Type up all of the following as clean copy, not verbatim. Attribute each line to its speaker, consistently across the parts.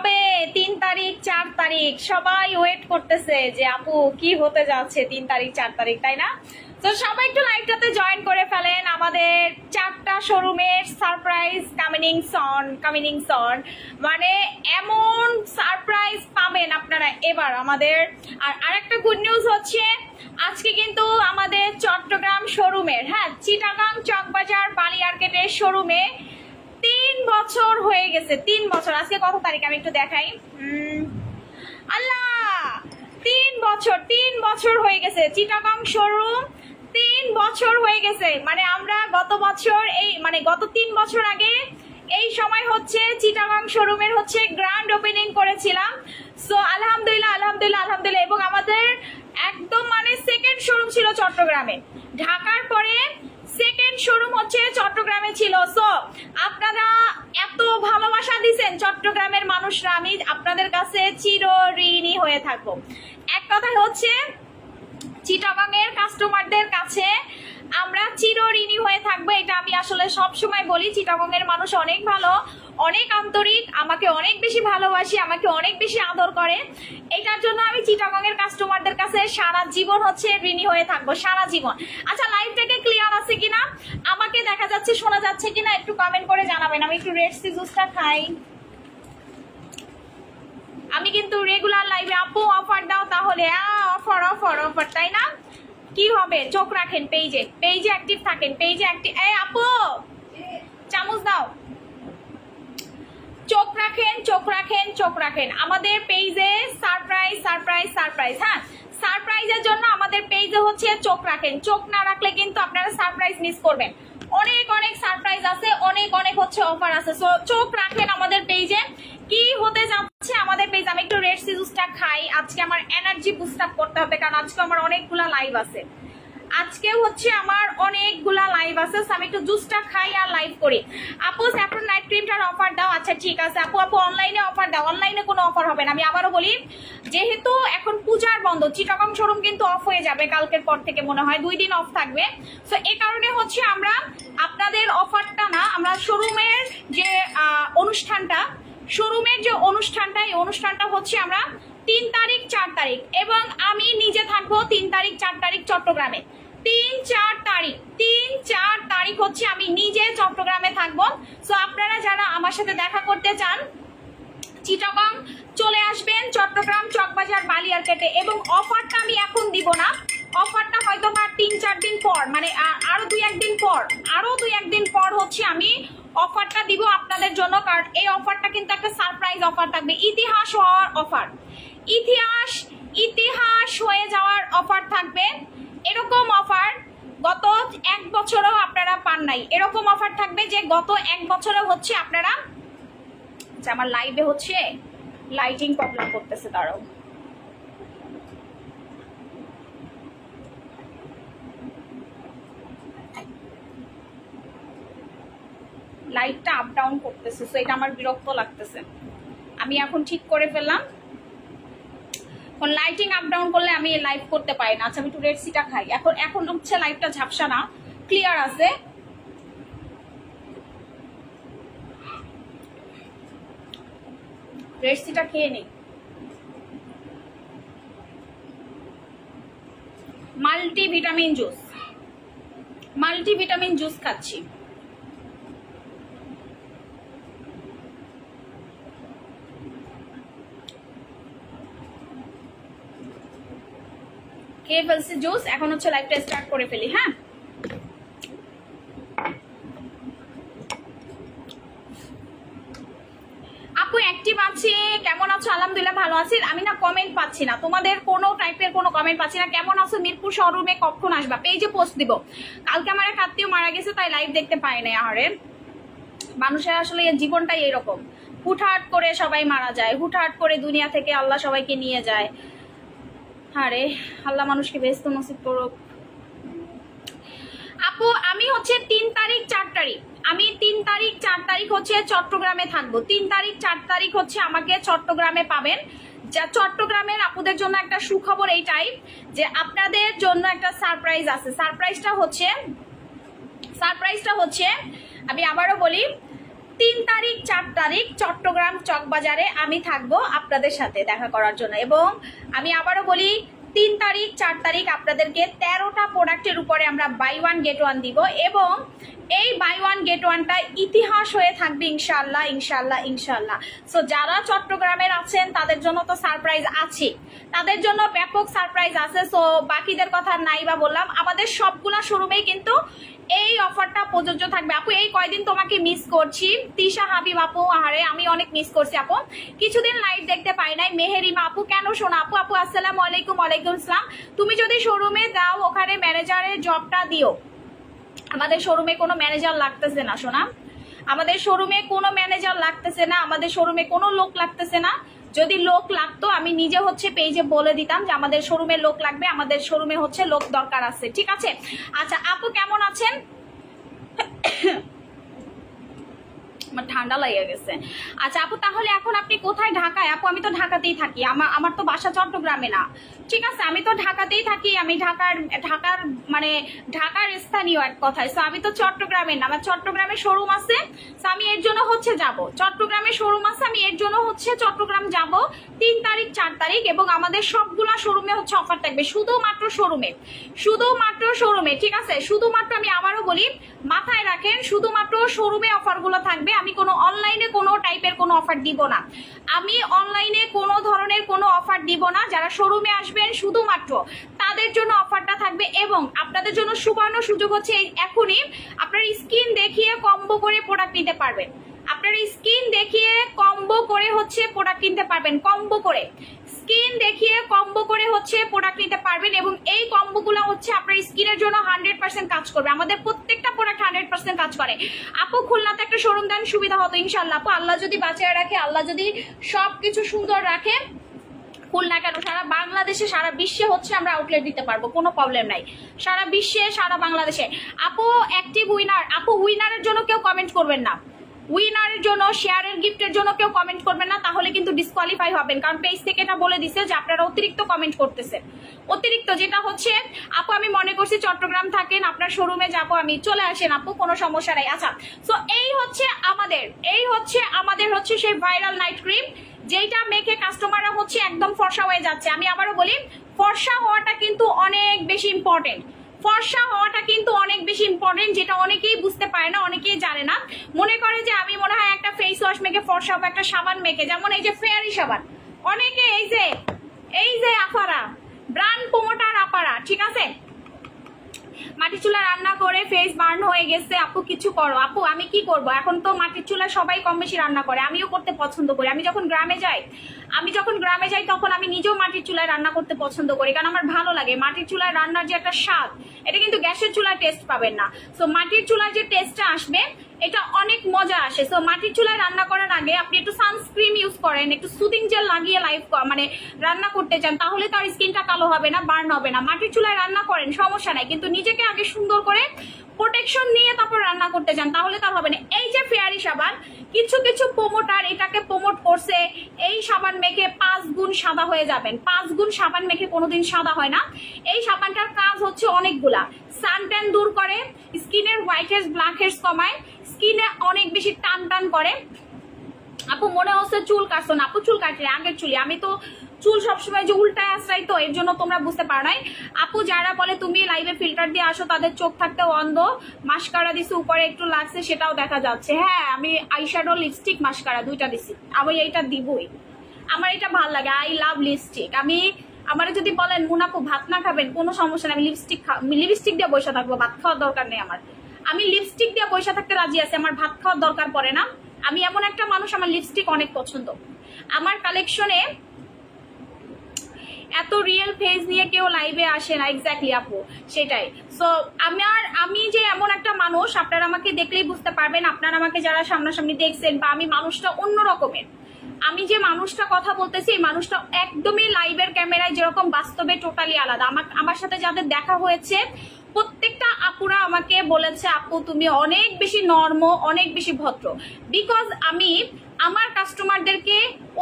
Speaker 1: হবে 3 তারিখ 4 তারিখ, সবাই ওয়েট করতেছে যে আপু কি হতে যাচ্ছে 3 তারিখ 4 তারিখ, তাই না? তো সবাই একটু লাইভটাতে জয়েন করে ফেলেন। আমাদের 4টা শোরুমের সারপ্রাইজ কামিং সন, মানে এমন সারপ্রাইজ পাবেন আপনারা এবার আমাদের। আর আরেকটা গুড নিউজ হচ্ছে আজকে কিন্তু আমাদের চট্টগ্রাম শোরুমের, হ্যাঁ, চিটাগাং চকবাজার বালিয়ারকেটের শোরুমে 3 বছর হয়ে গেছে। 3 বছর। আজকে কত তারিখ আমি একটু দেখাই। আল্লাহ, 3 বছর হয়ে গেছে চিটাগাং শোরুম। 3 বছর হয়ে গেছে, মানে আমরা গত বছর গত 3 বছর আগে এই সময় হচ্ছে চিটাগাং শোরুমের হচ্ছে গ্র্যান্ড ওপেনিং করেছিলাম। সো আলহামদুলিল্লাহ আলহামদুলিল্লাহ আলহামদুলিল্লাহ। এবং আমাদের একদম মানে সেকেন্ড শোরুম ছিল চট্টগ্রামে, ঢাকার পরে সেকেন্ড শোরুম হচ্ছে চট্টগ্রামে ছিল। সো আপনারা এত ভালোবাসা দিয়েছেন চট্টগ্রামের মানুষরা, আমি আপনাদের কাছে চিরঋণী হয়ে থাকবো। এক কথায় হচ্ছে চিটাগাং এর কাস্টমারদের কাছে আমরা চিরঋণী হয়ে থাকবো, এটা আমি আসলে সব সময় বলি। চিটাগাং এর মানুষ অনেক ভালো, অনেক আন্তরিক, আমাকে অনেক বেশি ভালোবাসি, আমাকে অনেক বেশি আদর করে। এটার জন্য আমি চিটাগাং এর কাস্টমারদের কাছে সারা জীবন হচ্ছে ঋণী হয়ে থাকবো, সারা জীবন। আচ্ছা, লাইভটাকে ক্লিয়ার আছে কিনা, আমাকে দেখা যাচ্ছে শোনা যাচ্ছে কিনা একটু কমেন্ট করে জানাবেন। আমি একটু রেড সি জুসটা খাই। আমি কিন্তু রেগুলার লাইভে আপু অফার দাও তাহলে। অফার অফার অফার, তাই না? কি হবে, চোখ রাখেন পেজে, পেজে অ্যাক্টিভ থাকেন, পেজে অ্যাক্টিভ। এই আপু চামচ দাও। চোখ রাখেন চোখ রাখেন চোখ রাখেন আমাদের পেজে। সারপ্রাইজ সারপ্রাইজ সারপ্রাইজ, হ্যাঁ, সারপ্রাইজের জন্য আমাদের পেজে হচ্ছে চোখ রাখেন। চোখ না রাখলে কিন্তু আপনারা সারপ্রাইজ মিস করবেন। অনেক অনেক সারপ্রাইজ আছে, অনেক অনেক হচ্ছে অফার আছে। সো চোখ রাখেন আমাদের পেজে, কি হতে যাচ্ছে আমাদের পেজ। আমি একটু রেড সি জুসটা খাই, আজকে আমার এনার্জি বুস্ট আপ করতে হবে, কারণ আজকে আমার অনেকগুলা লাইভ আছে। আজকে হচ্ছে আমার অনেকগুলা লাইভ আছে, আমি একটু জুসটা খাই আর লাইভ করি। আপু স্যাফরন নাইট ক্রিমটার অফার দাও। আচ্ছা ঠিক আছে আপু, আপু অনলাইনে অফার দাও। অনলাইনে কোনো অফার হবে না, আমি আবারও বলি, যেহেতু এখন পূজার বন্ধ, চিটাগাং শোরুম কিন্তু অফ হয়ে যাবে কালকের পর থেকে, মনে হয় 2 দিন অফ থাকবে। সো এই কারণে হচ্ছে আমরা আপনাদের অফারটা না, আমরা শোরুমের যে অনুষ্ঠানটা, এই অনুষ্ঠানটা হচ্ছে আমরা 3 তারিখ 4 তারিখ, এবং আমি নিজে থাকবো 3 তারিখ 4 তারিখ চট্টগ্রামে। 3-4 তারিখ হচ্ছে আমি নিজে চট্টগ্রামে থাকবো। সো আপনারা যারা আমার সাথে দেখা করতে চান চিটাগাং চলে আসবেন, চট্টগ্রাম চকবাজার বালিয়ারকেটে। এবং অফারটা আমি এখন দিব না, অফারটা হয়তো বা 3-4 দিন পর, মানে আরো 2-1 দিন পর হচ্ছে আমি অফারটা দিব আপনাদের জন্য। কারণ এই অফারটা কিন্তু একটা সারপ্রাইজ অফার থাকবে, ইতিহাস হওয়ার অফার, ইতিহাস হয়ে যাওয়ার অফার থাকবে। এরকম অফার গত 1 বছরও আপনারা পান নাই। এরকম অফার থাকবে যে গত 1 বছরও হচ্ছে আপনারা। আচ্ছা, আমার লাইভে হচ্ছে লাইটিং প্রবলেম করতেছে, দাঁড়াও। লাইটটা আপ ডাউন করতেছে, সো এটা আমার বিরক্ত লাগতেছে। আমি এখন ঠিক করে ফেললাম, এখন লাইটিং আপ ডাউন করলে আমি লাইভ করতে পারি না। আচ্ছা, আমি একটু রেড সিটা খাই। এখন হচ্ছে লাইভটা ঝাপসা না, ক্লিয়ার আছে। রেড সিটা খেয়ে নেই। মাল্টিভিটামিন জুস খাচ্ছি। খেয়ে ফেলছি জুস, এখন হচ্ছে লাইভটা স্টার্ট করে ফেলি। হ্যাঁ, আপু অ্যাক্টিভ আছি, কেমন আছো? আলহামদুলিল্লাহ ভালো আছি। আমি না কমেন্ট পাচ্ছি না, তোমাদের কোনো টাইপের কোনো কমেন্ট পাচ্ছি না। কেমন আছো? মিরপুর শোরুমে কখন আসবা? পেজে পোস্ট দিব। কালকে আমার এক আত্মীয় মারা গেছে, তাই লাইভ দেখতে পাই না। আরে মানুষের আসলে জীবনটাই এরকম, হুটহাট করে সবাই মারা যায়, হুটহাট করে দুনিয়া থেকে আল্লাহ সবাইকে নিয়ে যায়। আরে আল্লাহ মানুষকে বেহেশত নসিব করুক। আপু আমি হচ্ছে 3 তারিখ 4 তারিখ, আমি 3 তারিখ 4 তারিখ হচ্ছে চট্টগ্রামে থাকবো। 3 তারিখ 4 তারিখ হচ্ছে আমাকে চট্টগ্রামে পাবেন। যা চট্টগ্রামের আপুদের জন্য একটা সুখবর এইটাই যে আপনাদের জন্য একটা সারপ্রাইজ আছে। সারপ্রাইজটা হচ্ছে আমি আবারও বলি, 3 তারিখ 4 তারিখ চট্টগ্রাম চকবাজারে আমি থাকবো আপনাদের সাথে দেখা করার জন্য। এবং আমি আবারও বলি 3 তারিখ 4 তারিখ আপনাদেরকে 13টা প্রোডাক্টের উপরে আমরা বাই 1 গেট 1 দিব এবং এই বাই 1 গেট 1টা ইতিহাস হয়ে থাকবে ইনশাআল্লাহ ইনশাআল্লাহ ইনশাআল্লাহ। সো যারা চট্টগ্রামের আছেন তাদের জন্য তো সারপ্রাইজ আছে, তাদের জন্য ব্যাপক সারপ্রাইজ আছে। সো বাকিদের কথা নাই বা বললাম, আমাদের সবগুলা শোরুমেই কিন্তু এই অফারটা প্রযোজ্য থাকবে। আপু এই কয়দিন তোমাকে মিস করছি, তিশা হাবিব আপু, আহারে আমি অনেক মিস করছি আপু, কিছুদিন লাইভ দেখতে পাই নাই। মেহেরিমা আপু কেন শোনা আপু, আপু আসসালামু আলাইকুম। ওয়ালাইকুম আসসালাম। তুমি যদি শোরুমে দাও ওখানে ম্যানেজারের জবটা দিও। আমাদের শোরুমে কোনো ম্যানেজার লাগতেছে না শোনা, আমাদের শোরুমে কোনো ম্যানেজার লাগতেছে না, আমাদের শোরুমে কোনো লোক লাগতেছে না। যদি লোক লাগতো আমি নিজে হচ্ছে পেজে বলে দিতাম যে আমাদের শোরুমে লোক লাগবে, আমাদের শোরুমে হচ্ছে লোক দরকার আছে, ঠিক আছে। আচ্ছা আপু কেমন আছেন? আমার ঠান্ডা লেগে গেছে। আচ্ছা আপু তাহলে এখন আপনি কোথায়? ঢাকায়? আপু আমি তো ঢাকাতেই থাকি, আমার তো বাসা চট্টগ্রামে না, ঠিক আছে। আমি তো ঢাকাতেই থাকি, আমি ঢাকার মানে ঢাকার স্থানীয় এক কথায়। সো আমি তো চট্টগ্রামের না, আমার চট্টগ্রামে শোরুম আছে। সো আমি এর জন্য হচ্ছে যাব, চট্টগ্রামে শোরুম আছে, আমি এর জন্য হচ্ছে চট্টগ্রাম যাব 3 তারিখ 4 তারিখ। এবং আমাদের সবগুলা শোরুমে হচ্ছে অফার থাকবে, শুধুমাত্র শোরুমে, ঠিক আছে। শুধুমাত্র আমি আবারও বলি, মাথায় রাখেন, শুধুমাত্র শোরুমে অফারগুলো থাকবে। আমি কোনো অনলাইনে কোনো টাইপের কোনো অফার দিব না, আমি অনলাইনে কোনো ধরনের কোনো অফার দিব না। যারা শোরুমে আসবেন শুধুমাত্র তাদের জন্য অফারটা থাকবে। এবং আপনাদের জন্য সুবর্ণ সুযোগ হচ্ছে এখনই আপনার স্কিন দেখিয়ে কম্বো করে প্রোডাক্ট নিতে পারবেন, আপনার স্কিন দেখিয়ে কম্বো করে হচ্ছে প্রোডাক্ট কিনতে পারবেন, কম্বো করে স্কিন দেখিয়ে কম্বো করে হচ্ছে প্রোডাক্ট নিতে পারবেন। এবং এই কম্বোগুলো হচ্ছে আপনার স্কিনের জন্য 100% কাজ করবে, আমাদের প্রত্যেকটা প্রোডাক্ট 100% কাজ করে। আপু খুলনাতে একটা শোরুম দেন সুবিধা হতো ইনশাল্লাহ। আপু আল্লাহ যদি বাঁচিয়ে রাখে, আল্লাহ যদি সবকিছু সুন্দর রাখে, খুলনা কেন সারা বাংলাদেশে সারা বিশ্বে হচ্ছে আমরা আউটলেট দিতে পারবো, কোনো প্রবলেম নাই, সারা বিশ্বে সারা বাংলাদেশে। আপু অ্যাক্টিভ উইনার, আপু উইনারের জন্য কেউ কমেন্ট করবেন না, উইনারের জন্য শেয়ারের গিফটের জন্য কেউ কমেন্ট করবেন না, তাহলে কিন্তু ডিসকোয়ালিফাই হবেন। কারণ পেজ থেকে এটা বলে দিছে যে আপনারা অতিরিক্ত কমেন্ট করতেছেন, অতিরিক্ত। যেটা হচ্ছে আপু আমি মনে করছি চট্টগ্রাম থাকেন, আপনার শোরুমে যাবো আমি, চলে আসেন আপু, কোনো সমস্যা নাই। আচ্ছা সো এই হচ্ছে আমাদের হচ্ছে সেই ভাইরাল নাইট ক্রিম, যেটা মেখে কাস্টমাররা হচ্ছে একদম ফর্সা হয়ে যাচ্ছে। আমি আবারও বলি, ফর্সা হওয়াটা কিন্তু অনেক বেশি ইম্পর্টেন্ট, ফর্সা হওয়াটা কিন্তু অনেক বেশি ইম্পর্টেন্ট, যেটা অনেকেই বুঝতে পারে না, অনেকেই জানে না। মনে করে যে আমি মনে হয় একটা ফেস ওয়াশ মেখে ফর্সা হবো, একটা সাবান মেখে, যেমন এই যে ফেয়ারি সাবান, অনেকে এই যে আপারা ব্র্যান্ড প্রমোটার আপারা, ঠিক আছে, মাটির চুলা রান্না করে ফেস বার্ন হয়ে গেছে, আপু কিছু করো। আপু আমি কি করব, এখন তো মাটির চুলা সবাই কম বেশি রান্না করে, আমিও করতে পছন্দ করি। আমি যখন গ্রামে যাই তখন আমি নিজেও মাটির চুলায় রান্না করতে পছন্দ করি, কারণ আমার ভালো লাগে। মাটির চুলায় রান্নার যে একটা স্বাদ, এটা কিন্তু গ্যাসের চুলায় টেস্ট পাবেন না। সো মাটির চুলায় যে টেস্টটা আসবে এটা অনেক মজা আসে। সো মাটির চুলায় রান্না করার আগে আপনি একটু সানস্ক্রিন ইউজ করেন, একটু সুদিং জেল লাগিয়ে মানে রান্না করতে চান, তাহলে তার স্কিনটা কালো হবে না, বার্ন হবে না। মাটির চুলায় রান্না করেন সমস্যা নাই, কিন্তু নিজেকে আগে সুন্দর করে প্রোটেকশন নিয়ে তারপর রান্না করতে চান, তাহলে তার হবে না। এই যে ফেয়ারি সাবান, কিছু প্রমোটার এটাকে প্রমোট করছে, এই সাবান মেখে 5 গুণ সাদা হয়ে যাবেন। 5 গুণ সাবান মেখে কোনোদিন সাদা হয় না। এই সাবানটার কাজ হচ্ছে অনেকগুলা, সানট্যান দূর করে, স্কিনের হোয়াইট হেডস ব্ল্যাক হেডস কমায়, স্কিনে অনেক বেশি টান করে। আপু মনে হচ্ছে চুল কাটছো না, আপু চুল কাটলে আগের চুলি, আমি তো চুল সবসময় যে উল্টায় আসরাই, তো এর জন্য তোমরা বুঝতে পারো নাই। আপু যারা বলে তুমি লাইভে ফিল্টার দিয়ে আসো তাদের চোখ থাকতে অন্ধ, মাস্কারা দিছি উপরে একটু লাগছে সেটাও দেখা যাচ্ছে। হ্যাঁ আমি আইশ্যাডো লিপস্টিক মাস্কারা দুইটা দিছি, আমি এইটা দিবই, আমার এটা ভাল লাগে, আই লাভ লিপস্টিক। আমার যদি বলেন মুনাপু ভাত না খাবেন কোনো সমস্যা নেই, আমি লিপস্টিক দিয়ে বসে থাকবো, ভাত খাওয়ার দরকার নেই আমার, আমি লিপস্টিক দিয়ে বসে থাকতে রাজি আছি, আমার ভাত খাওয়ার দরকার পড়ে না। আমি এমন একটা মানুষ, আমার লিপস্টিক অনেক পছন্দ। আমার কালেকশনে এত রিয়েল ফেস নিয়ে কেউ লাইভে আসে না, এক্স্যাক্টলি আপু সেটাই। সো আমি যে এমন একটা মানুষ, আপনারা আমাকে দেখলেই বুঝতে পারবেন, আপনারা আমাকে যারা সামনাসামনি দেখছেন, বা আমি মানুষটা অন্য রকমের, আমি যে মানুষটা কথা বলতেছি এই মানুষটা একদমই লাইভের ক্যামেরায় যেরকম বাস্তবে টোটালি আলাদা। আমার সাথে যাদের দেখা হয়েছে প্রত্যেকটা আপুরা আমাকে বলেছে আপু তুমি অনেক বেশি নরম, অনেক বেশি ভদ্র, বিকজ আমি আমার কাস্টমারদেরকে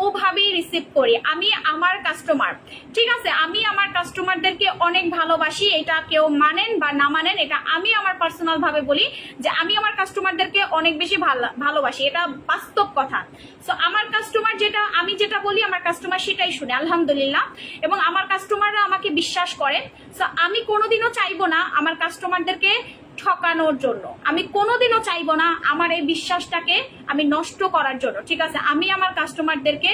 Speaker 1: ওভাবেই রিসিভ করি। আমি আমার কাস্টমার, ঠিক আছে, আমি আমার কাস্টমারদেরকে অনেক ভালোবাসি। এটা কেউ মানেন বা না মানেন, এটা আমি আমার পার্সোনাল ভাবে বলি যে আমি আমার কাস্টমারদেরকে অনেক বেশি ভালোবাসি, এটা বাস্তব কথা। সো আমার কাস্টমার আমি যেটা বলি আমার কাস্টমার সেটাই শুনে, আলহামদুলিল্লাহ। এবং আমার কাস্টমাররা আমাকে বিশ্বাস করে। সো আমি কোনোদিনও চাইবো না আমার কাস্টমারদেরকে ঠকানোর জন্য, আমি কোনোদিনও চাইবো না আমার এই বিশ্বাসটাকে আমি নষ্ট করার জন্য, ঠিক আছে। আমি আমার কাস্টমারদেরকে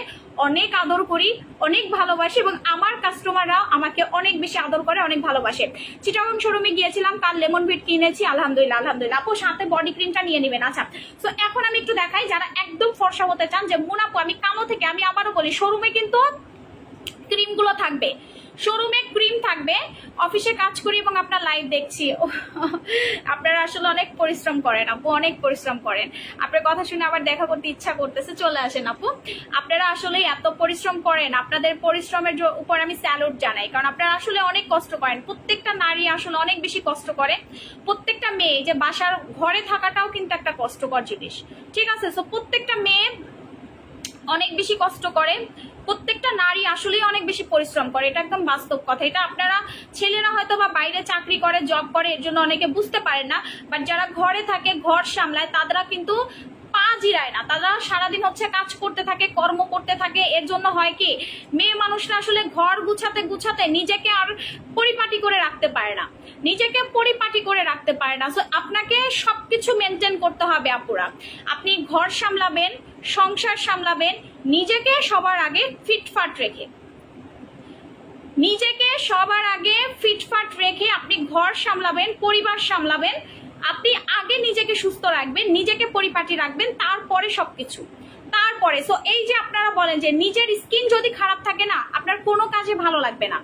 Speaker 1: অনেক আদর করি, অনেক ভালোবাসি, এবং আমার কাস্টমাররা আমাকে অনেক বেশি আদর করে, অনেক ভালোবাসে। চিটাগং শোরুমে গিয়েছিলাম, কাল লেমন ভিট কিনেছি, আলহামদুলিল্লাহ আলহামদুলিল্লাহ। আপু সাথে বডি ক্রিমটা নিয়ে নেবেন। আচ্ছা, তো এখন আমি একটু দেখাই যারা একদম ফর্সা হতে চান যে মুনাপু আমি কালো থেকে, আমি আবারও বলি শোরুমে কিন্তু ক্রিম গুলো থাকবে, শোরুমে ক্রিম থাকবে। অফিসে কাজ করি এবং আপনার লাইভ দেখছি, আপনারা আসলে অনেক পরিশ্রম করেন আপু, অনেক পরিশ্রম করেন। আপনার কথা শুনে আবার দেখা করতে ইচ্ছা করতেছে, চলে আসেন আপু। আপনারা আসলে এত পরিশ্রম করেন, আপনাদের পরিশ্রমের উপর আমি স্যালুট জানাই, কারণ আপনারা আসলে অনেক কষ্ট করেন। প্রত্যেকটা নারী আসলে অনেক বেশি কষ্ট করে, প্রত্যেকটা মেয়ে যে বাসার ঘরে থাকাটাও কিন্তু একটা কষ্টকর জিনিস, ঠিক আছে। সো প্রত্যেকটা মেয়ে অনেক বেশি কষ্ট করে, প্রত্যেকটা নারী আসলেই অনেক বেশি পরিশ্রম করে, এটা একদম বাস্তব কথা। এটা আপনারা ছেলেরা হয়তো বা বাইরে চাকরি করে, জব করে, এর জন্য অনেকে বুঝতে পারে না, বাট যারা ঘরে থাকে, ঘর সামলায়, তারা কিন্তু পা জিরায় না, তারা সারাদিন হচ্ছে কাজ করতে থাকে, কর্ম করতে থাকে। এর জন্য হয় কি, মেয়ে মানুষরা আসলে ঘর গুছাতে গুছাতে নিজেকে আর পরিপাটি করে রাখতে পারে না, নিজেকে পরিপাটি করে রাখতে পারে না। সো আপনাকে সবকিছু মেনটেন করতে হবে আপুরা। আপনি ঘর সামলাবেন, সংসার সামলাবেন, নিজেকে সবার আগে ফিটফাট রেখে, নিজেকে সবার আগে ফিটফাট রেখে আপনি ঘর সামলাবেন, পরিবার সামলাবেন। আপনি আগে নিজেকে সুস্থ রাখবেন, নিজেকে পরিপাটি রাখবেন, তারপরে সবকিছু, তারপরে। সো এই যে আপনারা বলেন যে নিজের স্কিন যদি খারাপ থাকে না, আপনার কোনো কাজে ভালো লাগবে না।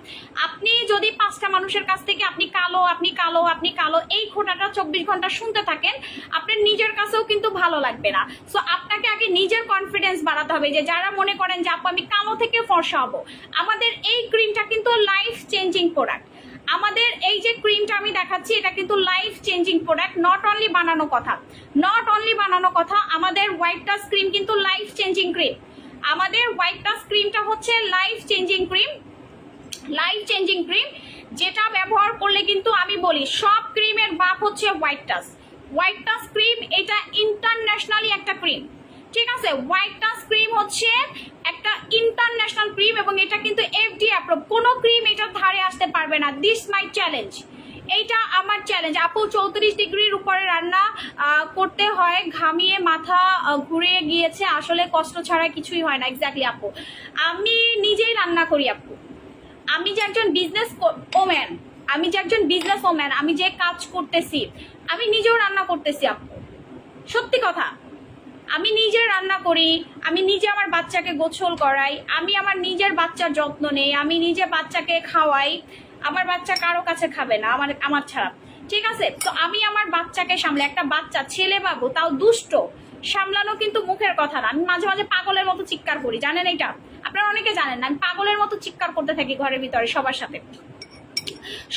Speaker 1: আপনি যদি 5টা মানুষের কাছ থেকে আপনি কালো, আপনি কালো, আপনি কালো, এই খোঁটাটা 24 ঘন্টা শুনতে থাকেন, আপনার নিজের কাছেও কিন্তু ভালো লাগবে না। সো আপনাকে আগে নিজের কনফিডেন্স বাড়াতে হবে। যে যারা মনে করেন যে আপু আমি কালো থেকে ফর্সা হবো, আমাদের এই ক্রিমটা কিন্তু লাইফ চেঞ্জিং প্রোডাক্ট। আমাদের এই যে ক্রিমটা আমি দেখাচ্ছি, এটা কিন্তু life changing product, not only বানানো কথা, নট অনলি বানানো কথা। আমাদের হোয়াইট টাচ ক্রিম কিন্তু লাইফ চেঞ্জিং ক্রিম, আমাদের হোয়াইট টাচ ক্রিমটা হচ্ছে life changing cream, life changing cream, যেটা ব্যবহার করলে কিন্তু আমি বলি সব ক্রিমের বাপ হচ্ছে white touch. White touch cream এটা ইন্টারন্যাশনালি একটা ক্রিম, ঠিক আছে। হোয়াইট টাচ ক্রিম হচ্ছে একটা ইন্টারন্যাশনাল ক্রিম, এবং এটা কিন্তু FDA অ্যাপ্রুভ, কোনো ক্রিম এটার ধারে আসতে পারবে না। দিস মাই চ্যালেঞ্জ, এইটা আমার চ্যালেঞ্জ। আপু 34 ডিগ্রির উপরে রান্না করতে হয়, ঘামিয়ে মাথা ঘুরে গিয়েছে, আসলে কষ্ট ছাড়া কিছুই হয় না। এক্স্যাক্টলি আপু, আমি নিজেই রান্না করি আপু, আমি যে একজন বিজনেস ওম্যান, আমি যে কাজ করতেছি, আমি নিজেও রান্না করতেছি আপু, সত্যি কথা। আমি নিজে রান্না করি, আমি নিজে আমার বাচ্চাকে গোসল করাই, আমি আমার নিজের বাচ্চার যত্ন নেই, আমি নিজে বাচ্চাকে খাওয়াই। আমার বাচ্চা কারো কাছে খাবে না আমার ছাড়া, ঠিক আছে। তো আমি আমার বাচ্চাকে সামলে, একটা বাচ্চা ছেলে বাবু তাও দুষ্ট, সামলানো কিন্তু মুখের কথা না। আমি মাঝে মাঝে পাগলের মতো চিৎকার করি, জানেন এটা? আপনারা অনেকে জানেন না, আমি পাগলের মতো চিৎকার করতে থাকি ঘরের ভিতরে সবার সাথে,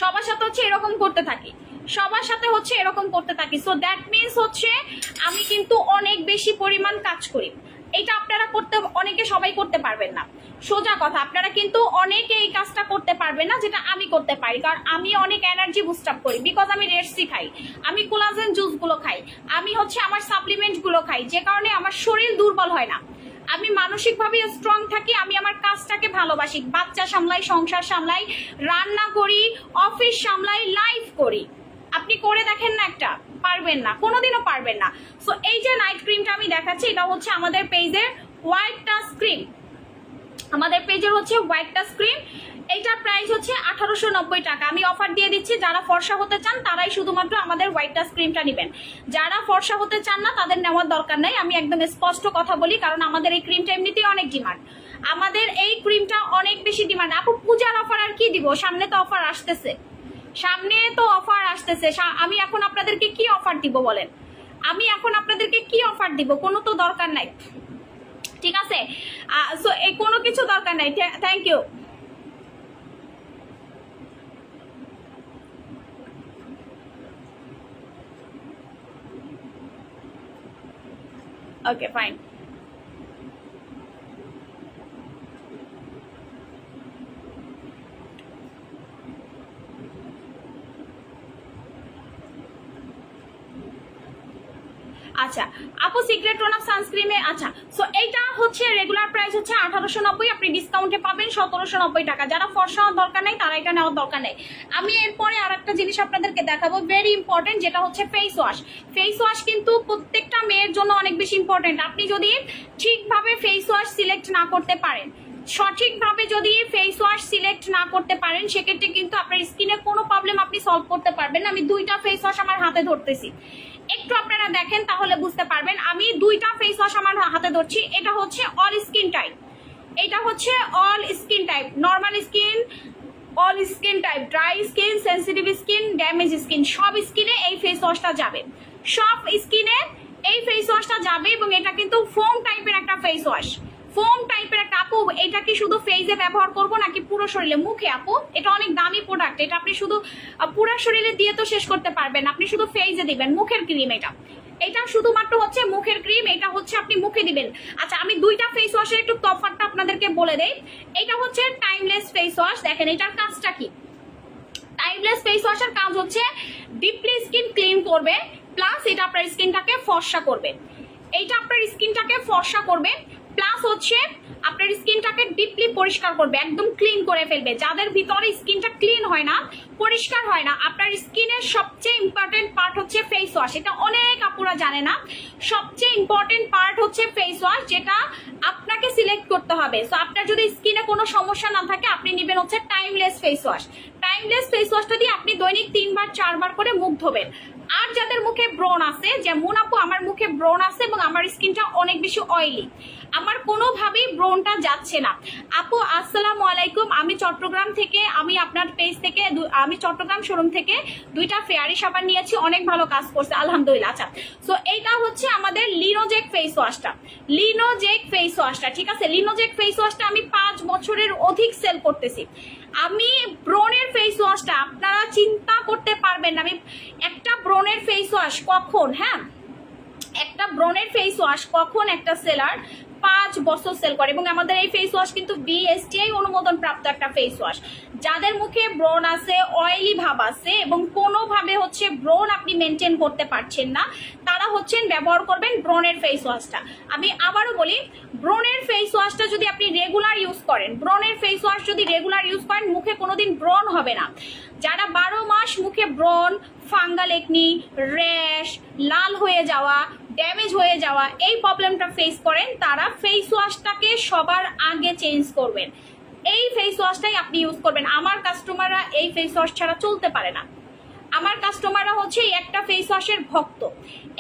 Speaker 1: সবার সাথে হচ্ছে এরকম করতে থাকি, সবার সাথে হচ্ছে এরকম করতে থাকি। সো দ্যাট মিনস হচ্ছে আমি কিন্তু অনেক বেশি পরিমাণ কাজ করি। এটা আপনারা করতে, অনেকে সবাই করতে পারবেন না, সোজা কথা। আপনারা কিন্তু অনেকে এই কাজটা করতে পারবেন না যেটা আমি করতে পারি, কারণ আমি অনেক এনার্জি বুস্ট আপ করি, বিকজ আমি রেডসি খাই, আমি কোলাজেন জুস গুলো খাই, আমি হচ্ছে আমার সাপ্লিমেন্ট গুলো খাই, যে কারণে আমার শরীর দুর্বল হয় না, আমি মানসিকভাবে স্ট্রং থাকি, আমি আমার কাজটাকে ভালোবাসি, বাচ্চা সামলাই, সংসার সামলাই, রান্না করি, অফিস সামলাই, লাইফ করি। আপনি করে দেখেন না একটা, পারবেন না, কোনোদিনও পারবেন না। সো এই যে নাইট ক্রিমটা আমি দেখাচ্ছি, এটা হচ্ছে আমাদের পেজের হোয়াইট টাচ ক্রিম, আমাদের পেজের হচ্ছে হোয়াইট টাচ ক্রিম। এইটার প্রাইস হচ্ছে 1890 টাকা। আমি অফার দিয়ে দিচ্ছি, যারা ফর্সা হতে চান তারাই শুধুমাত্র আমাদের হোয়াইট টাচ ক্রিমটা নেবেন, যারা ফর্সা হতে চান না তাদের নেওয়ার দরকার নাই। আমি একদম স্পষ্ট কথা বলি, কারণ আমাদের এই ক্রিমটা এমনিতেই অনেক ডিমান্ড, আমাদের এই ক্রিমটা অনেক বেশি ডিমান্ড। আপু পূজার অফার আর কি দিব, সামনে তো অফার আসতেছে, সামনে তো অফার আসতেছে। আমি এখন আপনাদেরকে কি অফার দিব বলেন, আমি এখন আপনাদেরকে কি অফার দিব? কোনো তো দরকার নাই, ঠিক আছে। সো এই কোনো কিছু দরকার নাই। Thank you. Okay fine. আচ্ছা আপু সিক্রেট টোনার সানস্ক্রিমে, আচ্ছা সো এইটা হচ্ছে রেগুলার প্রাইস হচ্ছে 1890, আপনি ডিসকাউন্টে পাবেন 1790 টাকা। যারা ফর্সা হওয়ার দরকার নেই তারা এটা নেওয়ার দরকার নেই। আমি এরপরে আর একটা জিনিস আপনাদেরকে দেখাবো ভেরি ইম্পর্টেন্ট, যেটা হচ্ছে ফেস ওয়াশ। ফেস ওয়াশ কিন্তু প্রত্যেকটা মেয়ের জন্য অনেক বেশি ইম্পর্টেন্ট। আপনি যদি ঠিকভাবে ফেস ওয়াশ সিলেক্ট না করতে পারেন, সঠিকভাবে যদি ফেস ওয়াশ সিলেক্ট না করতে পারেন, সেক্ষেত্রে কিন্তু আপনার স্কিনে কোনো প্রবলেম আপনি সলভ করতে পারবেন না। আমি দুইটা ফেস ওয়াশ আমার হাতে ধরতেছি, একটু আপনারা দেখেন তাহলে বুঝতে পারবেন। আমি দুইটা ফেস ওয়াশ আমার হাতে ধরছি। এটা হচ্ছে অল স্কিন টাইপ, এটা হচ্ছে all skin type, normal skin, all skin type, dry skin, sensitive skin, damage skin, সব স্কিনে এই ফেস ওয়াশটা যাবে, সব স্কিনে এই ফেস ওয়াশটা যাবে। এবং এটা কিন্তু ফোম টাইপের একটা ফেস ওয়াশ, ফোম টাইপের একটা। আপু এটা কি শুধু ফেসে ব্যবহার করবো নাকি পুরো শরীরে? মুখে আপু, এটা অনেক দামি প্রোডাক্ট, এটা আপনি শুধু পুরো শরীরে দিয়ে তো শেষ করতে পারবেন, আপনি শুধু ফেসে দিবেন। মুখের ক্রিম এটা, এটা শুধুমাত্র হচ্ছে মুখের ক্রিম, এটা হচ্ছে আপনি মুখে দিবেন। আচ্ছা আমি দুইটা ফেস ওয়াশের একটু তফাৎটা আপনাদেরকে বলে দেই। এটা হচ্ছে টাইমলেস ফেস ওয়াশ, দেখেন এটার কাজটা কি। টাইমলেস ফেস ওয়াশের কাজ হচ্ছে ডিপলি স্কিন ক্লিন করবে, প্লাস এটা আপনার স্কিনটাকে ফর্সা করবে, এইটা আপনার স্কিনটাকে ফর্সা করবে, প্লাস হচ্ছে আপনার স্কিনটাকে ডিপলি পরিষ্কার করবে, একদম ক্লিন করে ফেলবে। যাদের ভিতরে স্কিনটা ক্লিন হয় না, পরিষ্কার হয় না, আপনার স্কিনের সবচেয়ে ইম্পর্টেন্ট পার্ট হচ্ছে ফেস ওয়াশ। এটা অনেক আপুরা জানে না, সবচেয়ে ইম্পর্টেন্ট পার্ট হচ্ছে ফেস ওয়াশ, যেটা আপনাকে সিলেক্ট করতে হবে। সো আপনার যদি স্কিনে কোনো সমস্যা না থাকে, আপনি নেবেন হচ্ছে timeless face wash. Timeless face ওয়াশটা দিয়ে আপনি দৈনিক 3বার 4বার করে মুখ ধোবেন। আর যাদের মুখে ব্রণ আছে, যেমন আপু আমার মুখে ব্রণ আছে এবং আমার স্কিনটা অনেক বেশি অয়েলি, আমার কোনোভাবেই ব্রণটা যাচ্ছে না। আপু আসসালামু আলাইকুম, আমি চট্টগ্রাম থেকে, আমি আপনার পেজ থেকে, আমি চট্টগ্রাম শোরুম থেকে দুইটা ফেয়ারি সাবান নিয়েছি, অনেক ভালো কাজ করছে আলহামদুলিল্লাহ। আচ্ছা সো এইটা হচ্ছে আমাদের লিনোজেক ফেস ওয়াশটা, লিনোজেক ফেস ওয়াশটা, ঠিক আছে। লিনোজেক ফেস ওয়াশটা আমি 5 বছরের অধিক সেল করতেছি। আমি ব্রণের ফেস ওয়াশটা আপনারা চিন্তা করতে পারবেন না, আমি একটা ব্রণের ফেস ওয়াশ কখন, হ্যাঁ একটা ব্রণের ফেস ওয়াশ কখন একটা সেলার 5 বছর সেল করে। এবং আমাদের এই ফেস ওয়াশ কিন্তু বিএসটিআই অনুমোদন প্রাপ্ত একটা ফেস ওয়াশ। যাদের মুখে ব্রণ আছে, অয়েলি ভাব আছে এবং কোনোভাবে হচ্ছে ব্রণ আপনি মেনটেন করতে পারছেন না, তারা হচ্ছেন ব্যবহার করবেন ব্রণের ফেস ওয়াশটা। আমি আবারও বলি, ব্রণের ফেস ওয়াশটা যদি আপনি রেগুলার ইউজ করেন, ব্রণের ফেস ওয়াশ যদি রেগুলার ইউজ করেন, মুখে কোনোদিন ব্রণ হবে না। যারা 12 মাস মুখে ব্রণ, ফাঙ্গাল একনি, র্যাশ, লাল হয়ে যাওয়া, ড্যামেজ হয়ে যাওয়া, এই প্রবলেমটা ফেস করেন, তারা ফেস ওয়াশটাকে সবার আগে চেঞ্জ করবেন। এই ফেস ওয়াশটাই আপনি ইউজ করবেন। আমার কাস্টমাররা এই ফেস ওয়াশ ছাড়া চলতে পারে না। আমার কাস্টমাররা হচ্ছে একটা ফেস ওয়াশের ভক্ত,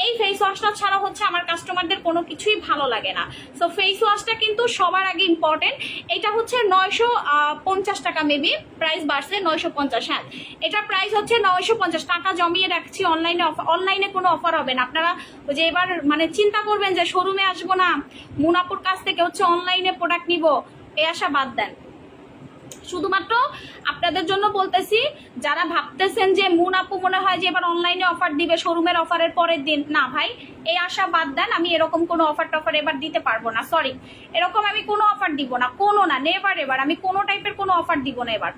Speaker 1: এই ফেস ওয়াশটা ছাড়া হচ্ছে আমার কাস্টমারদের কোনো কিছুই ভালো লাগে না। সো ফেস ওয়াশটা কিন্তু সবার আগে ইম্পর্টেন্ট। এটা হচ্ছে 950 টাকা, মেবি প্রাইস বাড়ছে 950, হ্যাঁ এটার প্রাইস হচ্ছে 950 টাকা। জমিয়ে রাখছি, অনলাইনে অনলাইনে কোনো অফার হবে না। আপনারা যে এবার মানে চিন্তা করবেন যে শোরুমে আসবো না, মুনাপুর কাছ থেকে হচ্ছে অনলাইনে প্রোডাক্ট নিব, এই আশা বাদ দেন। শুধুমাত্র আপনাদের জন্য বলতেছি, যারা ভাবতেছেন যে মুন আপু মনে হয় যে এবার অনলাইনে অফার দিবে শোরুমের অফারের পরের দিন, না ভাই এই আশা বাদ দেন। আমি এরকম কোনো অফার টফার এবার দিতে পারবো না, সরি, এরকম আমি কোনো অফার দিব না, কোনো না, নেভার এবার আমি কোনো টাইপের কোনো অফার দিব না। এবার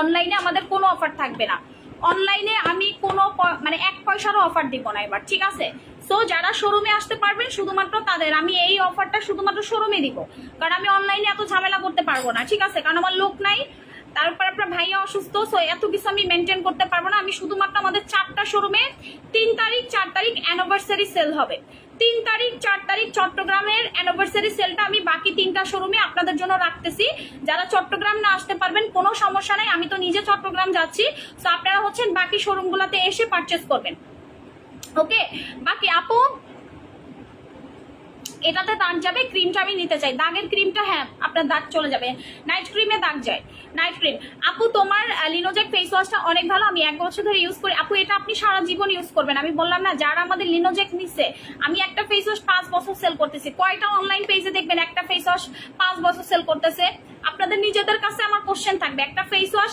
Speaker 1: অনলাইনে আমাদের কোনো অফার থাকবে না, অনলাইনে আমি কোনো মানে 1 পয়সারও অফার দিব না এবার, ঠিক আছে। সো যারা শোরুমে আসতে পারবেন শুধুমাত্র তাদের আমি এই অফারটা শুধুমাত্র শোরুমে দিব, কারণ আমি অনলাইনে এত ঝামেলা করতে পারবো না, ঠিক আছে, কারণ আমার লোক নাই, তারপর আপনার ভাইয়া অসুস্থ, সো এত কিছু আমি মেনটেন করতে পারবো না। আমি শুধুমাত্র আমাদের 4টা শোরুমে 3 তারিখ 4 তারিখ অ্যানিভার্সারি সেল হবে, 3 তারিখ 4 তারিখ চট্টগ্রামের অ্যানিভার্সারি সেলটা আমি বাকি 3টা শোরুমে আপনাদের জন্য রাখতেছি। যারা চট্টগ্রাম না আসতে পারবেন কোনো সমস্যা নাই, আমি তো নিজে চট্টগ্রাম যাচ্ছি, সো আপনারা হচ্ছেন বাকি শোরুমগুলোতে এসে পারচেস করবেন, ওকে। বাকি আপু এটাতে দাগ যাবে, ক্রিমটা আমি নিতে চাই, দাগের ক্রিমটা, হ্যাঁ আপনার দাগ চলে যাবে, নাইট ক্রিমে দাগ যায়, নাইট ক্রিম। আপু তোমার লিনোজেক ফেস ওয়াশটা অনেক ভালো, আমি 1 বছর ধরে ইউজ করি। আপু এটা আপনি সারা জীবন ইউজ করবেন, আমি বললাম না যারা আমাদের লিনোজেক নিচ্ছে, আমি একটা ফেস ওয়াশ 5 বছর সেল করতেছি। কয়টা অনলাইন পেজে দেখবেন একটা ফেস ওয়াশ 5 বছর সেল করতেছে? আপনাদের নিজেদের কাছে আমার কোশ্চেন থাকবে, একটা ফেস ওয়াশ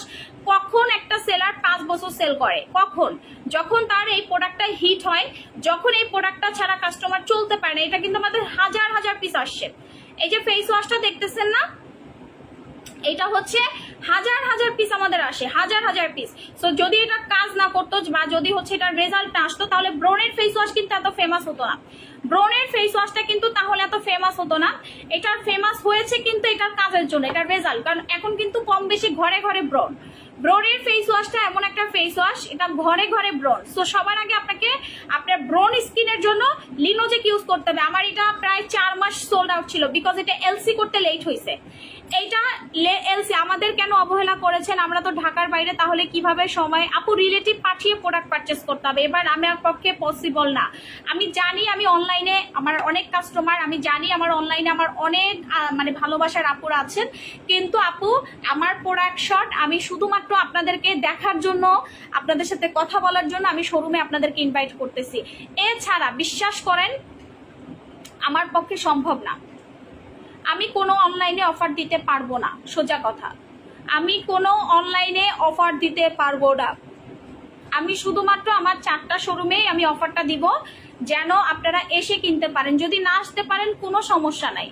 Speaker 1: কখন একটা সেলার 5 বছর সেল করে? কখন? যখন তার এই প্রোডাক্টটা হিট হয়, যখন এই প্রোডাক্টটা ছাড়া কাস্টমার চলতে পারে না। এটা কিন্তু আমাদের হাজার হাজার পিস আসছে। এই যে ফেস ওয়াশটা দেখতেছেন না, এটা হচ্ছে হাজার হাজার পিস আমাদের আসে, হাজার হাজার পিস। সো যদি এটা কাজ না করতো বা যদি হচ্ছে এটার রেজাল্ট না আসতো, তাহলে ব্রোনের ফেস ওয়াশ কিন্তু এত ফেমাস হতো না। ব্রোনের ফেস ওয়াশটা কিন্তু তাহলে এত ফেমাস হতো না। এটার ফেমাস হয়েছে কিন্তু এটার কাজের জন্য, এটার রেজাল্ট। কারণ এখন কিন্তু কম বেশি ঘরে ঘরে ব্রোনের ফেস ওয়াশটা এমন একটা ফেস ওয়াশ, এটা ঘরে ঘরে ব্রোন। সো সবার আগে আপনাকে আপনার ব্রোন স্কিনের জন্য লিনোজেক ইউজ করতে হবে। আমার এটা প্রায় 4 মাস সোল্ড আউট ছিল, বিকজ এটা এলসি করতে লেট হয়েছে। এইটা এলসি আমাদের কেন অবহেলা করেছেন? আমরা তো ঢাকার বাইরে, তাহলে কিভাবে সময় আপু রিলেটিভ পাঠিয়ে প্রোডাক্ট পারচেস করতে হবে? এবার আমার পক্ষে পসিবল না। আমি জানি আমি অনলাইনে আমার অনেক কাস্টমার, আমি জানি আমার অনলাইনে আমার অনেক মানে ভালোবাসার আপুরা আছেন, কিন্তু আপু আমার প্রোডাক্ট শট আমি শুধুমাত্র আপনাদেরকে দেখার জন্য, আপনাদের সাথে কথা বলার জন্য আমি শোরুমে আপনাদেরকে ইনভাইট করতেছি। এছাড়া বিশ্বাস করেন আমার পক্ষে সম্ভব না। আমি কোনো অনলাইনে অফার দিতে পারবো না, সোজা কথা। আমি কোনো অনলাইনে অফার দিতে পারবো না। আমি শুধুমাত্র আমার 4টা শোরুমেই আমি অফারটা দিব, যেন আপনারা এসে কিনতে পারেন। যদি না আসতে পারেন কোনো সমস্যা নাই,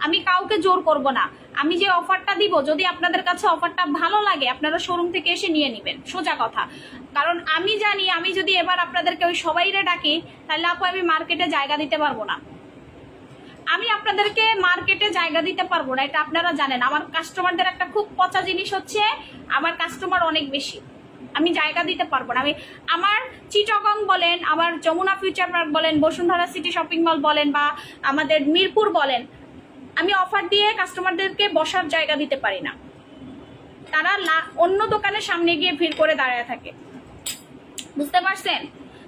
Speaker 1: আমি কাউকে জোর করব না। আমি যে অফারটা দিব, যদি আপনাদের কাছে অফারটা ভালো লাগে আপনারা শোরুম থেকে এসে নিয়ে নেবেন, সোজা কথা। কারণ আমি জানি আমি যদি এবার আপনাদেরকে ওই সবাইরে ডাকি, তাহলে আপু আমি মার্কেটে জায়গা দিতে পারবো না। আমি আপনাদেরকে মার্কেটে জায়গা দিতে পারবো না, এটা আপনারা জানেন। আমার কাস্টমারদের একটা খুব পচা জিনিস হচ্ছে আমার কাস্টমার অনেক বেশি, আমি জায়গা দিতে পারবো না। আমি আমার চিটাগং বলেন, আমার যমুনা ফিউচার পার্ক বলেন, বসুন্ধরা সিটি শপিং মল বলেন, বা আমাদের মিরপুর বলেন, আমি অফার দিয়ে কাস্টমারদেরকে বসার জায়গা দিতে পারি না। তারা অন্য দোকানের সামনে গিয়ে ভিড় করে দাঁড়ায় থাকে, বুঝতে পারছেন?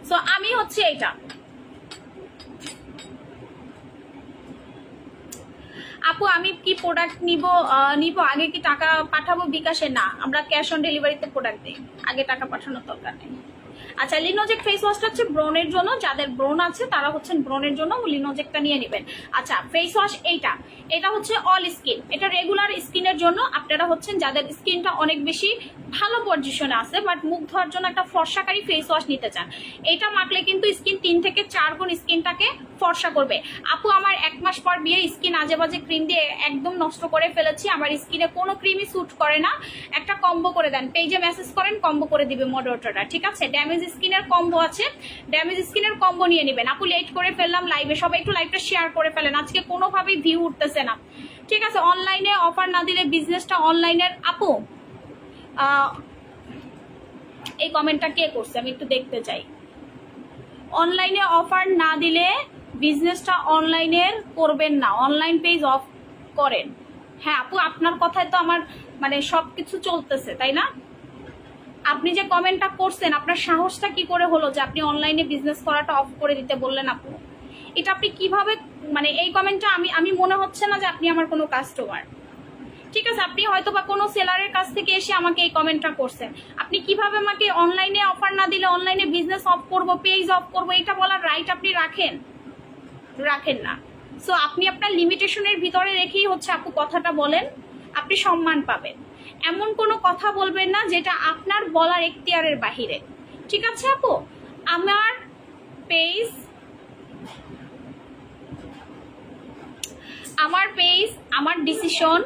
Speaker 1: সো আমি হচ্ছে এইটা। আপু আমি কি প্রোডাক্ট নিব আগে কি টাকা পাঠাবো বিকাশে? না, আমরা ক্যাশ অন ডেলিভারিতে প্রোডাক্ট দিই, আগে টাকা পাঠানোর দরকার নেই। আচ্ছা, লিনোজেক ফেস ওয়াশটা হচ্ছে ব্রোনের জন্য, যাদের ব্রোন আছে তারা হচ্ছেন ব্রোনের জন্য লিনোজেকটা নিয়ে নেবেন। আচ্ছা, ফেস ওয়াশ এটা হচ্ছে অল স্কিন, এটা রেগুলার স্কিনের জন্য। আপনারা হচ্ছেন যাদের স্কিনটা অনেক বেশি ভালো পজিশনে আছে, বাট মুখ ধোয়ার জন্য একটা ফর্সাকারী ফেস ওয়াশ নিতে চান, এটা মাখলে কিন্তু স্কিন 3 থেকে 4 গুণ স্কিনটাকে ফর্সা করবে। আপু আমার 1 মাস পর বিয়ে, স্কিন আজে বাজে ক্রিম দিয়ে একদম নষ্ট করে ফেলেছি, আমার স্কিনে কোনো ক্রিমই স্যুট করে না, একটা কম্বো করে দেন। পেজে মেসেজ করেন, কম্বো করে দিবে মডারেটররা, ঠিক আছে? ড্যামেজ স্কিনের কম্বো আছে, ড্যামেজ স্কিনের কম্বো নিয়ে নেবেন। আপু লেট করে ফেললাম লাইভে, সবাই একটু লাইভটা শেয়ার করে ফেলেন, আজকে কোনোভাবেই ভিউ উঠতেছে না, ঠিক আছে? অনলাইনে অফার না দিলে বিজনেসটা অনলাইনের, আপু এই কমেন্টটা কে করছে আমি একটু দেখতে চাই। অনলাইনে অফার না দিলে বিজনেসটা অনলাইনের করবেন না, অনলাইন পেজ অফ করেন। হ্যাঁ আপু, আপনার কথায় তো আমার মানে সবকিছু চলতেছে, তাই না? আপনি যে কমেন্টটা করছেন, আপনার সাহসটা কি করে হলো যে আপনি অনলাইনে বিজনেস করাটা অফ করে দিতে বললেন? আপু এটা আপনি কিভাবে, মানে এই কমেন্টটা আমি মনে হচ্ছে না যে আপনি আমার কোনো কাস্টমার, ঠিক আছে? আপনি হয়তো বা কোনো সেলারের কাছ থেকে এসে আমাকে এই কমেন্টটা করছেন। আপনি কিভাবে আমাকে অনলাইনে অফার না দিলে অনলাইনে বিজনেস অফ করব, পেজ অফ করব, এটা বলার রাইট আপনি রাখেন না। সো আপনি আপনার লিমিটেশনের ভিতরে রেখেই হচ্ছে আপু কথাটা বলেন, আপনি সম্মান পাবেন। এমন কোনো কথা বলবেন না যেটা আপনার বলার এখতিয়ারের বাহিরে, ঠিক আছে আপু? আমার পেজ, আমার ডিসিশন,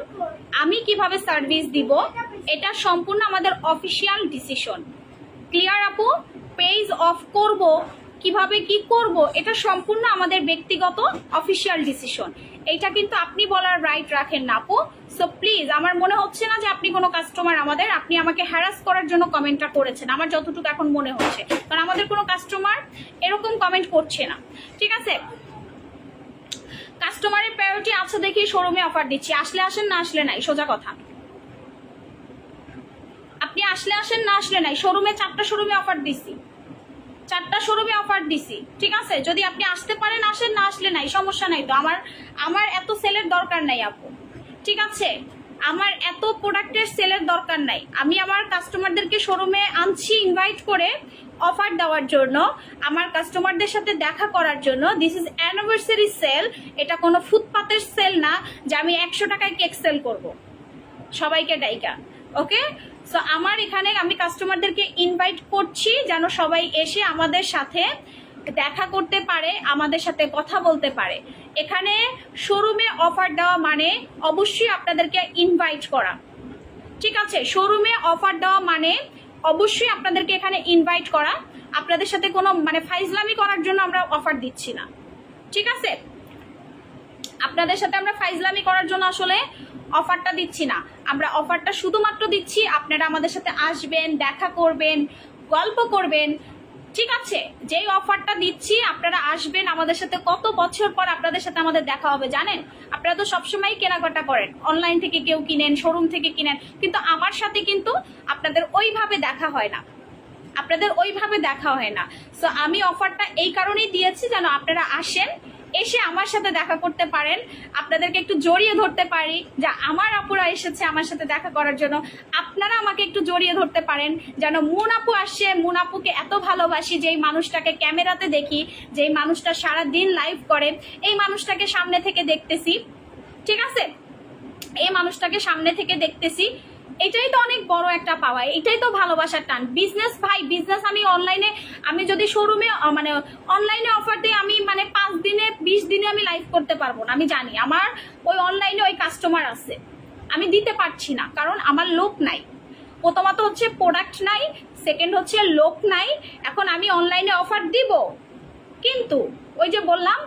Speaker 1: আমি কিভাবে সার্ভিস দিব এটা সম্পূর্ণ আমাদের অফিসিয়াল ডিসিশন। ক্লিয়ার আপু? পেজ অফ করব, কিভাবে কি করব, এটা সম্পূর্ণ আমাদের ব্যক্তিগত অফিসিয়াল ডিসিশন। এটা কিন্তু আপনি বলার রাইট রাখেন না আপু। সো প্লিজ, আমার মনে হচ্ছে না যে আপনি কোনো কাস্টমার আমাদের, আপনি আমাকে হ্যারাস করার জন্য কমেন্টটা করেছেন, আমার যতটুকু এখন মনে হচ্ছে, কারণ আমাদের কোনো কাস্টমার এরকম কমেন্ট করছে না, ঠিক আছে? কাস্টমারের প্রায়োরিটি আছে দেখি শোরুমে অফার দিচ্ছি, আসলে আসেন না আসলে নাই, সোজা কথা। আপনি আসলে আসেন না আসলে নাই, শোরুমে 4টা শোরুমে অফার দিছি, 4টা শোরুমে অফার দিছি, ঠিক আছে? যদি আপনি আসতে পারেন আসেন, না আসলে নাই, সমস্যা নাই তো। আমার এত সেলের দরকার নাই আপু, ঠিক আছে? আমার এত প্রোডাক্টের সেলের দরকার নাই। আমি আমার কাস্টমারদেরকে শোরুমে আনছি ইনভাইট করে অফার দেওয়ার জন্য, আমার কাস্টমারদের সাথে দেখা করার জন্য। দিস ইজ অ্যানিভার্সারি সেল, এটা কোনো ফুটপাতের সেল না যে আমি 100 টাকায় কেক সেল করব সবাইকে ডাইকা, ওকে? সো আমার এখানে আমি কাস্টমারদেরকে ইনভাইট করছি যেন সবাই এসে আমাদের সাথে দেখা করতে পারে, আমাদের সাথে কথা বলতে পারে। এখানে শোরুমে অফার দেওয়া মানে অবশ্যই আপনাদেরকে ইনভাইট করা, ঠিক আছে, শোরুমে অফার দেওয়া মানে অবশ্যই আপনাদেরকে এখানে ইনভাইট করা, আপনাদের সাথে কোনো মানে ফাইজলামি করার জন্য আমরা অফার দিচ্ছি না। ঠিক আছে, আপনাদের সাথে আমরা ফাইজলামি করার জন্য আসলে অফারটা দিচ্ছি না, আমরা অফারটা শুধুমাত্র দিচ্ছি আপনারা আমাদের সাথে আসবেন, দেখা করবেন, গল্প করবেন। ঠিক আছে, যেই অফারটা দিচ্ছি আপনারা আসবেন আমাদের সাথে, কত বছর পর আপনাদের সাথে আমাদের দেখা হবে জানেন। আপনারা তো সবসময় কেনাকাটা করেন, অনলাইন থেকে কেউ কিনেন, শোরুম থেকে কিনেন, কিন্তু আমার সাথে কিন্তু আপনাদের ওইভাবে দেখা হয় না, আপনাদের ওইভাবে দেখা হয় না। সো আমি অফারটা এই কারণেই দিয়েছি যেন আপনারা আসেন, এসে আমার সাথে দেখা করতে পারেন, আপনাদেরকে একটু জড়িয়ে ধরতে পারি, যা আমার আপুরা এসেছে আমার সাথে দেখা করার জন্য, আপনারা আমাকে একটু জড়িয়ে ধরতে পারেন, যেন মুন আপু আসছে, মুন আপুকে এত ভালোবাসি, যেই মানুষটাকে ক্যামেরাতে দেখি, যেই মানুষটা সারাদিন লাইভ করে, এই মানুষটাকে সামনে থেকে দেখতেছি। ঠিক আছে, এই মানুষটাকে সামনে থেকে দেখতেছি, এটাই তো অনেক বড় একটা পাওয়া, এটাই তো ভালোবাসার টান। বিজনেস ভাই, বিজনেস আমি অনলাইনে, আমি যদি শোরুমে মানে অনলাইনে অফার দিই, আমি মানে 5 দিনে 20 দিনে আমি লাইভ করতে পারবো না। আমি জানি আমার ওই অনলাইনে ওই কাস্টমার আছে, আমি দিতে পারছি না, কারণ আমার লোক নাই। প্রথমত হচ্ছে প্রোডাক্ট নাই, সেকেন্ড হচ্ছে লোক নাই। এখন আমি অনলাইনে অফার দিব, কিন্তু ওই যে বললাম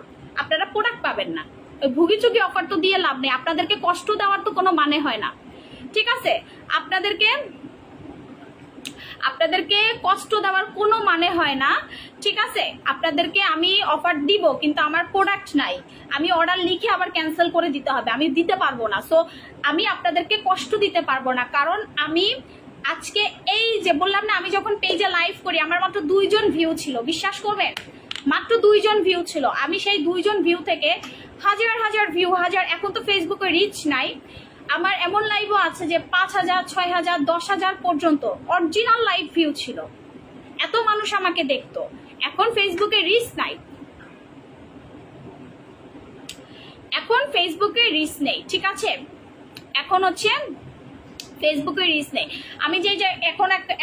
Speaker 1: আপনারা প্রোডাক্ট পাবেন না, ওই ভুগিচুগি অফার তো দিয়ে লাভ নেই, আপনাদেরকে কষ্ট দেওয়ার তো কোনো মানে হয় না। ঠিক আছে, আপনাদেরকে কষ্ট দেওয়ার কোনো মানে হয় না। ঠিক আছে, আপনাদেরকে আমি অফার দিব, কিন্তু আমার প্রোডাক্ট নাই, আমি অর্ডার লিখে আবার ক্যান্সেল করে দিতে হবে, আমি দিতে পারবো না। সো আমি আপনাদেরকে কষ্ট দিতে পারবো না, কারণ আমি আজকে এই যে বললাম না, আমি যখন পেজে লাইভ করি আমার মাত্র 2 জন ভিউ ছিল, বিশ্বাস করবেন, মাত্র 2 জন ভিউ ছিল। আমি সেই 2 জন ভিউ থেকে হাজার হাজার ভিউ, এখন তো ফেসবুকে রিচ নাই, আমার এমন লাইভও আছে যে 5000, 6000, 10,000 পর্যন্ত অরিজিনাল লাইভ ভিউ ছিল, এত মানুষ আমাকে দেখতো। এখন ফেসবুকে রিচ নাই, এখন ফেসবুকে রিচ নেই। ঠিক আছে, এখন হচ্ছে ফেসবুকে রিচ নেই। আমি যে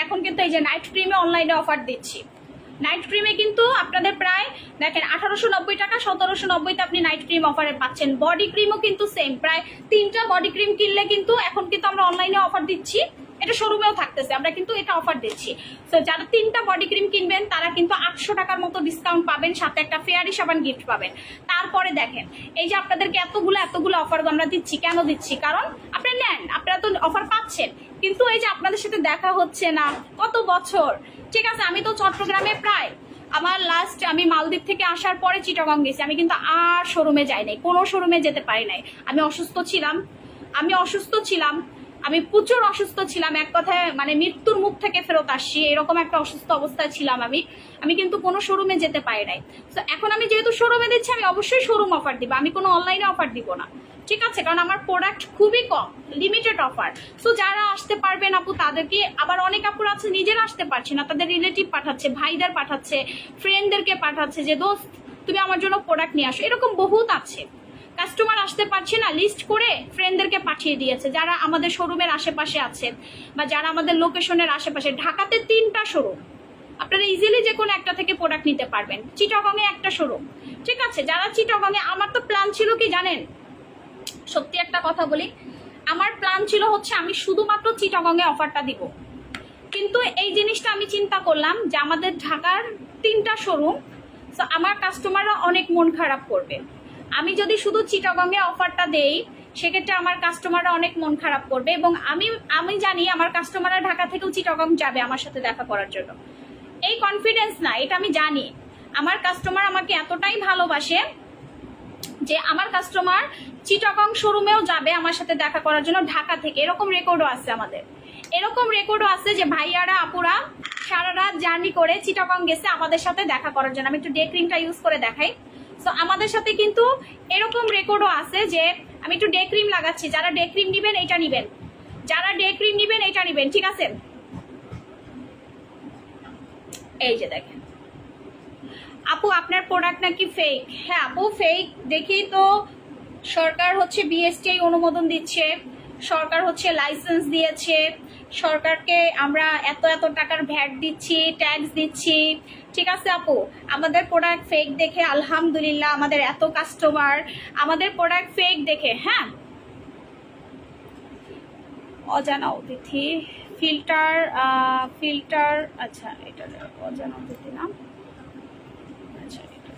Speaker 1: এখন কিন্তু এই যে নাইট ক্রিমে অনলাইনে অফার দিচ্ছি, নাইট ক্রিমে কিন্তু আপনাদের প্রায় দেখেন 1890 টাকা, 1790 আপনি নাইট ক্রিম অফারে পাচ্ছেন। বডি ক্রিমও কিন্তু সেম, প্রায় 3টা বডি ক্রিম কিনলে কিন্তু এখন কিন্তু আমরা অনলাইনে অফার দিচ্ছি, এটা শোরুমেও থাকতেছে, আমরা কিন্তু এটা অফার দিচ্ছি। তো যারা 3টা বডি ক্রিম কিনবেন তারা কিন্তু 800 টাকার মতো ডিসকাউন্ট পাবেন, সাথে একটা ফেয়ারি সাবান গিফট পাবেন। তারপরে দেখেন এই যে আপনাদেরকে এতগুলো অফার আমরা দিচ্ছি, কেন দিচ্ছি? কারণ আপনারা নেন, আপনারা তো অফার পাচ্ছেন, কিন্তু এই যে আপনাদের সাথে দেখা হচ্ছে না কত বছর। ঠিক আছে, আমি তো চট্টগ্রামে প্রায় আমার লাস্ট আমি মালদ্বীপ থেকে আসার পরে চিটাগং গেছি, আমি কিন্তু আর শোরুমে যাই নাই, কোনো শোরুমে যেতে পারি নাই। আমি অসুস্থ ছিলাম, আমি প্রচুর অসুস্থ ছিলাম, এক কথায় মানে মৃত্যুর মুখ থেকে ফেরত আসছি, এরকম একটা অসুস্থ অবস্থায় ছিলাম আমি কিন্তু কোনো শোরুমে যেতে পারি নাই। তো এখন আমি যেহেতু শোরুমে দিচ্ছি, আমি অবশ্যই শোরুম অফার দিব, আমি কোনো অনলাইনে অফার দিব না। ঠিক আছে, কারণ আমার প্রোডাক্ট খুবই কম, লিমিটেড অফার। সো যারা আসতে পারবেন আপু, তাদেরকে, আবার অনেক আপুর আছে নিজেরা আসতে পারছে না, তাদের রিলেটিভ পাঠাচ্ছে, ভাইদের পাঠাচ্ছে, ফ্রেন্ডদেরকে পাঠাচ্ছে যে দোস্ত তুমি আমার জন্য প্রোডাক্ট নিয়ে আসো, এরকম বহুত আছে। কাস্টমার আসতে পারছে না, লিস্ট করে ফ্রেন্ডদেরকে পাঠিয়ে দিয়েছে, যারা আমাদের শোরুমের আশেপাশে আছে বা যারা আমাদের লোকেশনের আশেপাশে। ঢাকাতে 3টা শোরুম, আপনারা ইজিলি যে কোনো একটা থেকে প্রোডাক্ট নিতে পারবেন। চিটাগংয়ে একটা শোরুম। ঠিক আছে, যারা চিটাগংয়ে, আমার তো প্ল্যান ছিল কি জানেন, সত্যি একটা কথা বলি, আমার প্ল্যান ছিল হচ্ছে আমি শুধুমাত্র চিটাগংয়ে অফারটা দিব, কিন্তু এই জিনিসটা আমি চিন্তা করলাম যে আমাদের ঢাকার 3টা শোরুম, তো আমার কাস্টমাররা অনেক মন খারাপ করবে। আমি যদি শুধু চিটাগংয়ে অফারটা দেই, সেক্ষেত্রে আমার কাস্টমাররা অনেক মন খারাপ করবে, এবং আমি জানি আমার কাস্টমাররা ঢাকা থেকেও চিটাগং যাবে আমার সাথে দেখা করার জন্য। এই কনফিডেন্স না, এটা আমি জানি। আমার কাস্টমার আমাকে এতটাই ভালোবাসে যে আমার কাস্টমার চিটাগং শোরুমেও যাবে আমার সাথে দেখা করার জন্য ঢাকা থেকে। এরকম রেকর্ডও আছে আমাদের, এরকম রেকর্ডও আছে যে ভাইয়ারা আপুরা সারা রাত জার্নি করে চিটাগং গেছে আমাদের সাথে দেখা করার জন্য। আমি একটু ডে ক্রিমটা ইউজ করে দেখাই। তো আমাদের সাথে কিন্তু এরকম রেকর্ডও আছে যে আমি একটু ডে ক্রিম লাগাচ্ছি, যারা ডে ক্রিম নিবেন এটা নিবেন, যারা ডে ক্রিম নিবেন এটা নিবেন। ঠিক আছে, এই যে দেখেন আপু আপনার প্রোডাক্ট নাকি ফেক। হ্যাঁ আপু ফেক, দেখি তো সরকার হচ্ছে বিএসটিআই অনুমোদন দিচ্ছে, সরকার হচ্ছে লাইসেন্স দিয়েছে, সরকারকে আমরা এত টাকার ভ্যাট দিচ্ছি, ট্যাক্স দিচ্ছি। ঠিক আছে আপু, আমাদের প্রোডাক্ট ফেক দেখে আলহামদুলিল্লাহ আমাদের এত কাস্টমার আমাদের প্রোডাক্ট ফেক দেখে। হ্যাঁ অজানা অতিথি ফিল্টার ফিল্টার, আচ্ছা এটা অজানা অতিথি না, আচ্ছা এটা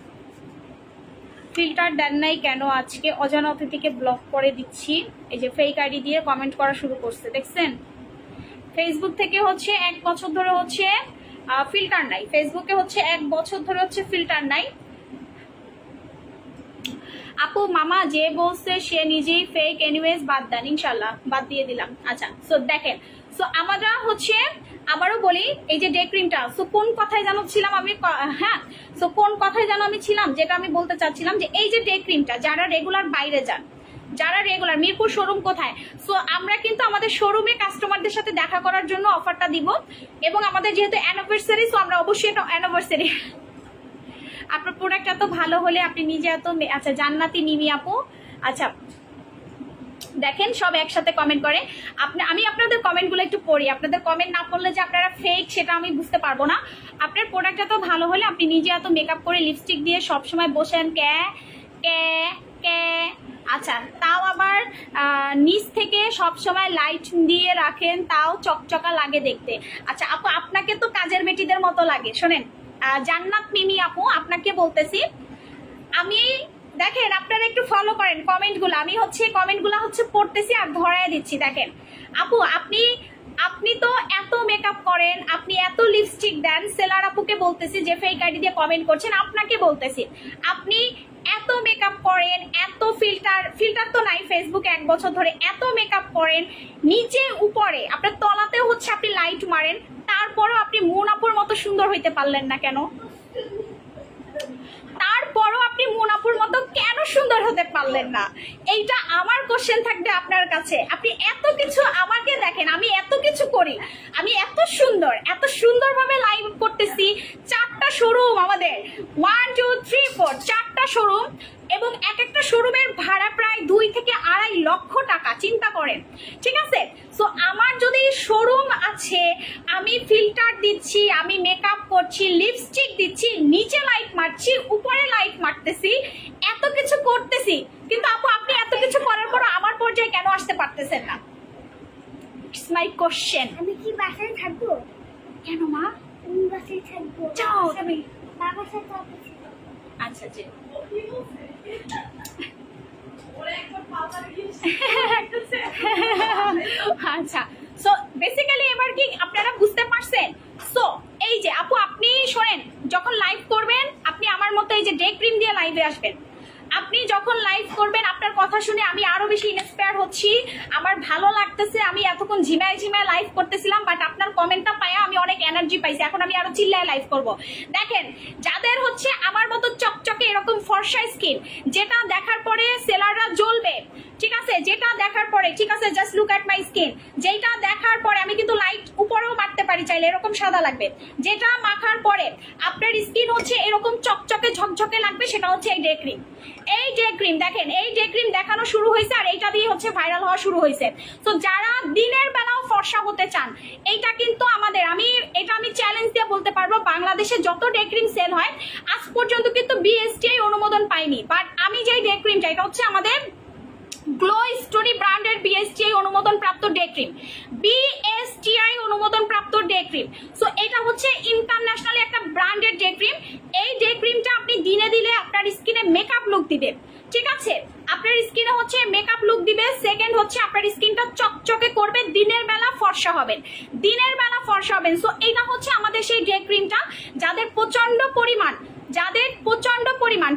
Speaker 1: ফিল্টার দেন নাই কেন? আজকে অজানা অতিথিকে ব্লক করে দিচ্ছি। এই যে ফেক আইডি দিয়ে কমেন্ট করা শুরু করছে, দেখছেন? ফেসবুক থেকে হচ্ছে 1 বছর ধরে হচ্ছে ফিল্টার নাই, ফেসবুকে হচ্ছে 1 বছর ধরে হচ্ছে ফিল্টার নাই। আপু মামা যে বলছে সে নিজেই ফেক, এনিওয়েজ বাদ দেন, ইনশাল্লাহ বাদ দিয়ে দিলাম। আচ্ছা সো দেখেন, সো আমরা হচ্ছে আবারও বলি এই যে ডে ক্রিমটা, সো কোন কথায় জানো ছিলাম আমি, হ্যাঁ সো কোন কথায় জানো আমি ছিলাম, যেটা আমি বলতে চাচ্ছিলাম যে এই যে ডে ক্রিমটা যারা রেগুলার বাইরে যান, যারা রেগুলার মিরপুর শোরুম কোথায়, সো আমরা কিন্তু আমাদের শোরুমে কাস্টমারদের সাথে দেখা করার জন্য অফারটা দিব, এবং আমাদের যেহেতু অ্যানিভার্সারি, সো আমরা অবশ্যই এটা অ্যানিভার্সারি, আপনার প্রোডাক্ট এত ভালো হলে আপনি নিজে এত, আচ্ছা জান্নাতি নিমি আপু, আচ্ছা দেখেন সব একসাথে কমেন্ট করে। আমি আপনাদের কমেন্টগুলো একটু পড়ি, আপনাদের কমেন্ট না পড়লে যে আপনারা ফেক সেটা আমি বুঝতে পারবো না। আপনার প্রোডাক্ট এত ভালো হলে আপনি নিজে এত মেকআপ করে লিপস্টিক দিয়ে সবসময় বসেন কে কে কে, আচ্ছা তাও আবার নিচ থেকে সবসময় লাইট দিয়ে রাখেন, তাও চকচকা লাগে দেখতে। আচ্ছা আপু আপনাকে তো কাজের বেটিদের মতো লাগে। শোনেন জান্নাত মিমি আপু, আপনাকে বলতেছি, আমি দেখেন আপনারা একটু ফলো করেন কমেন্টগুলো, আমি হচ্ছে কমেন্টগুলো হচ্ছে পড়তেছি আর ধরায় দিচ্ছি। দেখেন আপু আপনি তো এত মেকআপ করেন, আপনি এত লিপস্টিক দেন, সেলার আপুকে বলতেছি যে ফেক আইডি দিয়ে কমেন্ট করছেন, আপনাকে বলতেছি আপনি এত মেকআপ করেন, এত ফিল্টার তো নাই ফেসবুকে 1 বছর ধরে, এত মেকআপ করেন নিচে উপরে, আপনার তলাতেও হচ্ছে আপনি লাইট মারেন, তারপরও আপনি মুনাপুর মতো সুন্দর হইতে পারলেন না কেন? তারপরও আপনি মুনাপুর মতো কেন সুন্দর হতে পারলেন না? এইটা আমার কোশ্চেন থাকবে আপনার কাছে। আপনি এত কিছু, আমাকে দেখেন আমি এত কিছু করি, আমি এত সুন্দরভাবে লাইভ করতেছি, 4টা শোরুম আমাদের, 1 2 3 4 4টা শোরুম, এবং এক একটা শোরুমের ভাড়া প্রায় 2 থেকে 2.5 লক্ষ টাকা, চিন্তা করেন, ঠিক আছে? সো আমার যদি শোরুম আছে, আমি ফিল্টার দিচ্ছি, আমি মেকআপ করছি, লিপস্টিক দিচ্ছি, নিচে লাইট মারছি, উপরে লাইট মারতেছি, এত কিছু করতেছি, কিন্তু আপু আপনি এত কিছু করার পর আমার পর্যায়ে কেন আসতে পারতেছেন না? It's my question.
Speaker 2: আমি কি বাসায় থাকবো?
Speaker 1: কেন মা?
Speaker 2: আমি বাসায় থাকবো।
Speaker 1: যাও তুমি।
Speaker 2: বাবার সাথে অফিসে।
Speaker 1: আচ্ছা জি। আচ্ছা সো বেসিক্যালি এবার কি আপনারা বুঝতে পারছেন? সো এই যে আপু আপনি শোনেন, যখন লাইভ করবেন আপনি আমার মতো এই যে ডে ক্রিম দিয়ে লাইভে আসবেন। আপনি যখন লাইভ করবেন আপনার কথা শুনে আমি আরো বেশি ইন্সপায়ার হচ্ছি, আমার ভালো লাগতেছে। আমি এতক্ষণ ঝিমায় লাইভ করতেছিলাম, বাট আপনার কমেন্টটা পাইয়া আমি অনেক এনার্জি পাইছি, এখন আমি আরো চিল্লায় লাইভ করব। দেখেন যাদের হচ্ছে আমার মতো চকচকে এরকম ফর্সা স্কিন, যেটা দেখার পরে সেলাররা জ্বলবে, ঠিক আছে, যেটা দেখার পরে, ঠিক আছে, just look at my skin, যেটা দেখার পরে আমি কিন্তু লাইট উপরেও মারতে পারি চাইলে, এরকম সাদা লাগবে, যেটা মাখার পরে আপনার স্কিন হচ্ছে এরকম চকচকে ঝকঝকে লাগবে, সেটা হচ্ছে এই ডে ক্রিম। এই ডে ক্রিম দেখেন, এই ডে ক্রিম দেখানো শুরু হয়েছে আর এইটা দিয়ে হচ্ছে ভাইরাল হওয়া শুরু হয়েছে। তো যারা দিনের বেলাও ফর্সা হতে চান, এইটা কিন্তু আমাদের, এটা আমি চ্যালেঞ্জ দিয়ে বলতে পারবো, বাংলাদেশে যত ডে ক্রিম সেল হয় আজ পর্যন্ত কিন্তু বিএসটিআই অনুমোদন পাইনি, বাট আমি যে ডে ক্রিমটা, এটা হচ্ছে আমাদের গ্লো স্টোরি ব্র্যান্ডের বিএসটিআই অনুমোদন প্রাপ্ত ডে ক্রিম, বিএসটিআই অনুমোদন প্রাপ্ত ডে ক্রিম। সো এটা হচ্ছে ইন্টারন্যাশনালি একটা ব্র্যান্ডেড ডে ক্রিম। এই ডে ক্রিমটা আপনি দিনে দিলে আপনার স্কিনে মেকআপ লুক দিবে, ঠিক আছে, আপনার স্কিনে হচ্ছে মেকআপ লুক দিবে। সেকেন্ড হচ্ছে আপনার স্কিনটা চকচকে করবে, দিনের বেলা ফর্সা হবেন, দিনের বেলা ফর্সা হবেন। সো এটা হচ্ছে আমাদের সেই ডে ক্রিমটা, যাদের প্রচন্ড পরিমাণ,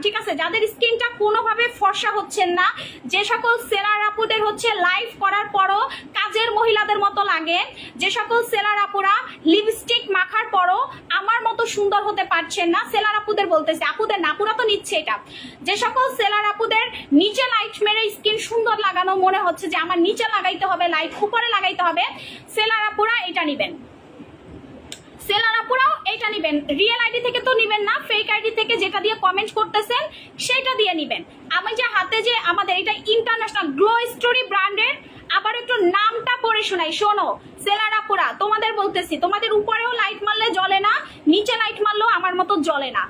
Speaker 1: ঠিক আছে, যাদের স্কিনটা কোনোভাবে ফর্সা হচ্ছেন না, যে সকল সেলার আপুদের হচ্ছে লাইভ করার পরও কাজের মহিলাদের মতো লাগে, যে সকল সেলার আপুরা লিপস্টিক মাখার পরও আমার মতো সুন্দর হতে পারছেন না, সেলার আপুদের বলতেছে, আপুদের না, আপুরা তো নিচ্ছে এটা, যে সকল সেলার আপুদের নিচে লাইট মেরে স্কিন সুন্দর লাগানো মনে হচ্ছে যে আমার নিচে লাগাইতে হবে লাইট, উপরে লাগাইতে হবে, সেলার আপুরা এটা নিবেন, সেলার আপুরাও এইটা নিবেন। রিয়েল আইডি থেকে তো নিবেন না, ফেক আইডি থেকে যেটা দিয়ে কমেন্ট করতেছেন সেটা দিয়ে নিবেন। আমি যে হাতে যে আমাদের এটা ইন্টারন্যাশনাল গ্লো স্টোরি ব্র্যান্ডের, আবার একটু নামটা পড়ে শোনাই, শোনো সেলার আপুরা, তোমাদের বলতেছি, তোমাদের উপরেও লাইট মারলে জ্বলে না, নিচে লাইট মারলেও আমার মতো জ্বলে না।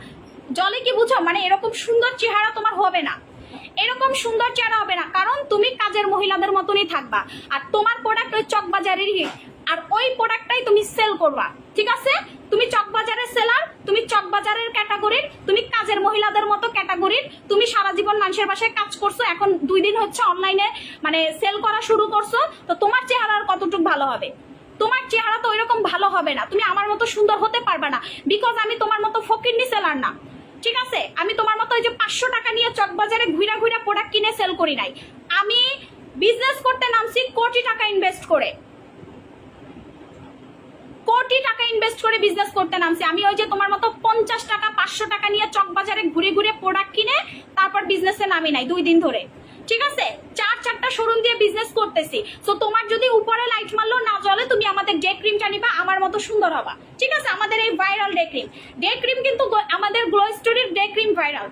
Speaker 1: জ্বলে কি বুঝো, মানে এরকম সুন্দর চেহারা তোমার হবে না। এরকম সুন্দর চেহারা হবে না, কারণ তুমি কাজের মহিলাদের মতনই থাকবা। আর তোমার প্রোডাক্ট ওই চকবাজারেরই, আর ওই প্রোডাক্টটাই তুমি সেল করবা। ঠিক আছে, তুমি চকবাজারের সেলার, তুমি চকবাজারের ক্যাটাগরির, তুমি কাজের মহিলাদের মতো ক্যাটাগরির, তুমি সারা জীবন মানুষের বাসায় কাজ করছো, এখন 2 দিন হচ্ছে অনলাইনে মানে সেল করা শুরু করছো, তো তোমার চেহারা আর কতটুকু ভালো হবে? তোমার চেহারা তো ওইরকম ভালো হবে না, তুমি আমার মতো সুন্দর হতে পারবে না, বিকজ আমি তোমার মতো ফকিন্নি সেলার না। ঠিক আছে, আমি তোমার মতো ওই যে 500 টাকা নিয়ে চকবাজারে ঘুরা ঘুরা প্রোডাক্ট কিনে সেল করি নাই। আমি বিজনেস করতে নামছি কোটি টাকা ইনভেস্ট করে, কোটি টাকা ইনভেস্ট করে বিজনেস করতে নামছি। আমি ওই যে তোমার মতো 50 টাকা 500 টাকা নিয়ে চকবাজারে ঘুরে ঘুরে প্রোডাক্ট কিনে তারপর বিজনেসে নামি নাই 2 দিন ধরে। ঠিক আছে, 4-4টা শোরুম দিয়ে বিজনেস করতেছি। সো তোমার যদি উপরে লাইট মারলো না জ্বলে, তুমি আমাদের ডে ক্রিমটা নিবা, আমার মতো সুন্দর হবা। ঠিক আছে, আমাদের এই ভাইরাল ডে ক্রিম কিন্তু আমাদের গ্লো স্টোরির ডে ক্রিম ভাইরাল।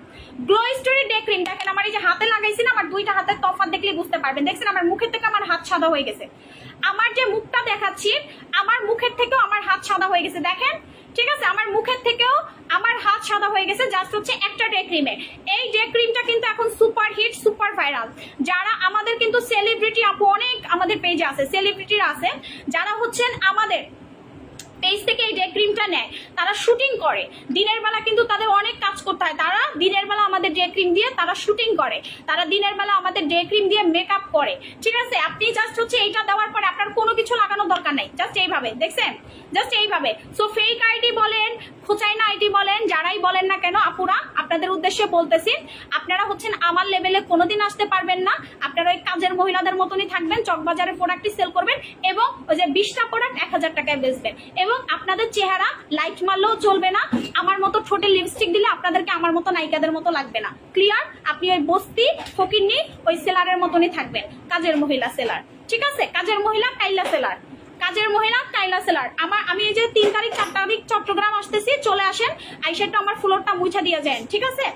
Speaker 1: গ্লো স্টোরির ডে ক্রিম দেখেন, আমার এই যে হাতে লাগাইছি না, আমার 2টা হাতের তফাৎ দেখলে বুঝতে পারবেন। দেখছেন আমার মুখের থেকে আমার হাত সাদা হয়ে গেছে, আমার যে মুখটা দেখাচ্ছি আমার মুখের থেকেও আমার হাত সাদা হয়ে গেছে, দেখেন। ঠিক আছে, আমার মুখের থেকেও আমার হাত সাদা হয়ে গেছে জাস্ট হচ্ছে একটা ডে ক্রিমে। এই ডে ক্রিমটা কিন্তু এখন সুপার হিট, সুপার ভাইরাল। যারা আমাদের কিন্তু সেলিব্রিটি আপু অনেক আমাদের পেজে আছে, সেলিব্রিটিরা আছে যারা হচ্ছেন আমাদের পেজ থেকে এই ডে ক্রিমটা নেয়, তারা শুটিং করে। দিনের বেলা কিন্তু তাদের অনেক কাজ করতে হয়, তারা দিনের বেলা আমাদের ডে ক্রিম দিয়ে তারা শুটিং করে, তারা দিনের বেলা আমাদের ডে ক্রিম দিয়ে মেকআপ করে। ঠিক আছে, আপনি জাস্ট হচ্ছে এইটা দেওয়ার পরে আপনার কোনো কিছু লাগানোর দরকার নাই, জাস্ট এইভাবে, দেখছেন, জাস্ট এইভাবে। সো ফেক আইডি বলেন, খোঁচাইনা আইডি বলেন, যারাই বলেন না কেন আপুরা, আপনাদের উদ্দেশ্যে বলতেছি, আপনারা হচ্ছেন আমার লেভেলে কোনোদিন আসতে পারবেন না। আপনারা ওই কাজের মহিলাদের মতনই থাকবেন, চকবাজারের প্রোডাক্টই সেল করবেন এবং ওই যে 20টা প্রোডাক্ট 1000 টাকায় বেচবেন, এবং আপনাদের চেহারা লাইট মারলেও চলবে না। আমার মতো ঠোঁটে লিপস্টিক দিলে আপনাদেরকে আমার মতো নায়িকাদের মতো লাগবে না। ক্লিয়ার? আপনি ওই বস্তি ফকিন্নি ওই সেলারের মতনই থাকবেন, কাজের মহিলা সেলার। ঠিক আছে, কাজের মহিলা কাইলা সেলার, কাজের মহিলা কাইলা সেলার। আমি এই যে 3 তারিখ 4 তারিখ চট্টগ্রাম আসতেছি, চলে আসেন, আইসেটা আমার ফ্লোরটা মুছা দিয়ে যান। ঠিক আছে,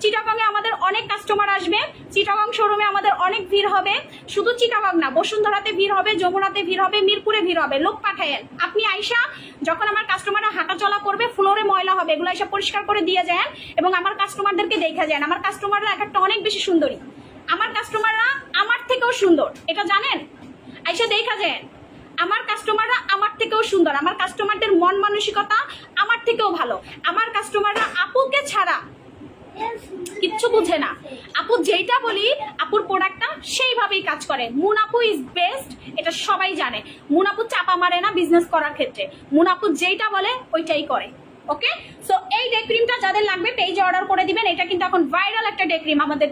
Speaker 1: চিটাগং এ আমাদের অনেক কাস্টমার আসবে, চিটাগং শোরুমে আমাদের অনেক ভিড় হবে। শুধু চিটাগং না, বসুন্ধরাতে ভিড় হবে, যমুনাতে ভিড় হবে, মিরপুরে ভিড় হবে। লোক পাঠায়েন, আপনি আইসা যখন আমার কাস্টমাররা হাঁটা চলা করবে, ফ্লোরে ময়লা হবে, এগুলো এসে পরিষ্কার করে দিয়ে যান এবং আমার কাস্টমারদেরকে দেখা যান। আমার কাস্টমাররা এক একটা অনেক বেশি সুন্দরী, আমার কাস্টমাররা আমার থেকেও সুন্দর, এটা জানেন? আইসা দেখা যান, আমার কাস্টমাররা আমার থেকেও সুন্দর, আমার কাস্টমারদের মন মানসিকতা আমার থেকেও ভালো। আমার কাস্টমাররা আপুকে ছাড়া কিচ্ছু বুঝে না। আপু যেটা বলি, আপুর প্রোডাক্টটা সেইভাবেই কাজ করে। মুন আপু ইজ বেস্ট, এটা সবাই জানে। মুন আপু চাপা মারে না বিজনেস করার ক্ষেত্রে, মুন আপু যেটা বলে ওইটাই করে। ওকে, সো এই ডে ক্রিমটা যাদের লাগবে পেজে অর্ডার করে দিবেন। এটা কিন্তু এখন ভাইরাল একটা ডে ক্রিম আমাদের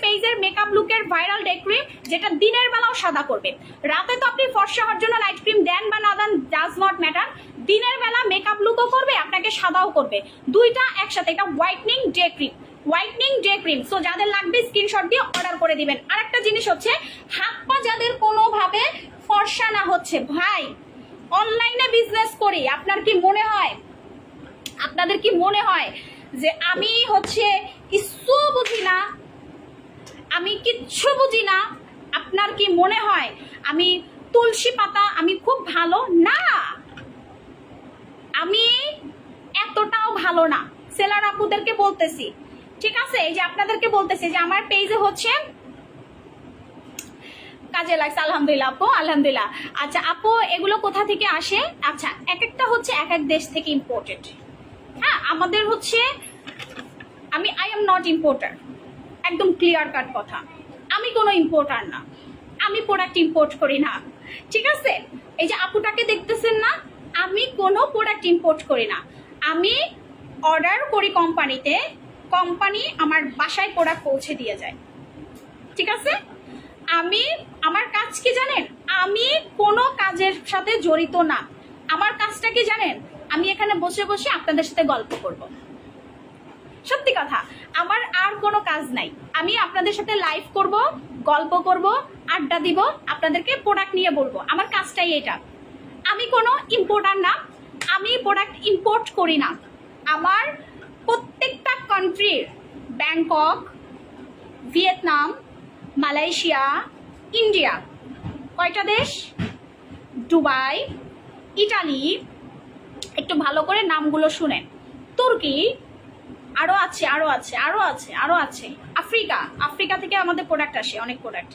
Speaker 1: পেজের মেকআপ লুকের ভাইরাল ডে ক্রিম, যেটা দিনের বেলাও সাদা করবে। রাতে তো আপনি ফর্সা হওয়ার জন্য লাইট ক্রিম দেন বা না দেন, ডাজ নট ম্যাটার। দিনের বেলা মেকআপ লুকও করবে, আপনাকে সাদাও করবে, দুইটা একসাথে। এটা whitening day cream, whitening day cream. So যাদের লাগবে স্ক্রিনশট দিয়ে অর্ডার করে দিবেন। আর একটা জিনিস হচ্ছে, হাত পা যাদের কোনোভাবে ফর্সা না হচ্ছে, ভাই অনলাইনে বিজনেস করি, আপনাদের কি মনে হয় যে আমি হচ্ছে কিচ্ছু বুঝি না, আমি কিচ্ছু বুঝি না? আপনার কি মনে হয় আমি তুলসী পাতা, আমি খুব ভালো না? আমি এতটাও ভালো না। সেলার আপুদেরকে বলতেছি, ঠিক আছে, এই যে আপনাদেরকে বলতেছি যে আমার পেজে হচ্ছে কাজে লাগছে। আলহামদুলিল্লাহ আপু, আলহামদুলিল্লাহ। আচ্ছা আপু, এগুলো কোথা থেকে আসে? আচ্ছা, এক একটা হচ্ছে এক এক দেশ থেকে ইম্পোর্টেড। হ্যাঁ, আমাদের হচ্ছে আই এম নট ইম্পোর্টার, একদম ক্লিয়ার কাট কথা। আমি কোনো ইম্পোর্টার না, আমি প্রোডাক্ট ইম্পোর্ট করি না। ঠিক আছে, এই যে আপুটাকে দেখতেছেন না, আমি কোনো প্রোডাক্ট ইম্পোর্ট করি না। আমি অর্ডার করি কোম্পানিতে, কোম্পানি আমার বাসায় প্রোডাক্ট পৌঁছে দিয়ে যায়। ঠিক আছে, আমার কাজ কি জানেন? আমি কোনো কাজের সাথে জড়িত না। আমার কাজটা কি জানেন? আমি এখানে বসে বসে আপনাদের সাথে গল্প করব। সত্যি কথা, আমার আর কোনো কাজ নাই। আমি আপনাদের সাথে লাইভ করব, গল্প করব, আড্ডা দিব, আপনাদেরকে প্রোডাক্ট নিয়ে বলবো। আমার কাজটাই এটা। আমি কোনো ইম্পোর্টার না, আমি প্রোডাক্ট ইম্পোর্ট করি না। আমার প্রত্যেকটা কান্ট্রির, ব্যাংকক, ভিয়েতনাম, মালয়েশিয়া, ইন্ডিয়া, কয়টা দেশ, দুবাই, ইটালি, একটু ভালো করে নামগুলো শুনেন, তুর্কি, আরো আছে আরো আছে আরো আছে আরো আছে। আফ্রিকা থেকে আমাদের প্রোডাক্ট আসে, অনেক প্রোডাক্ট।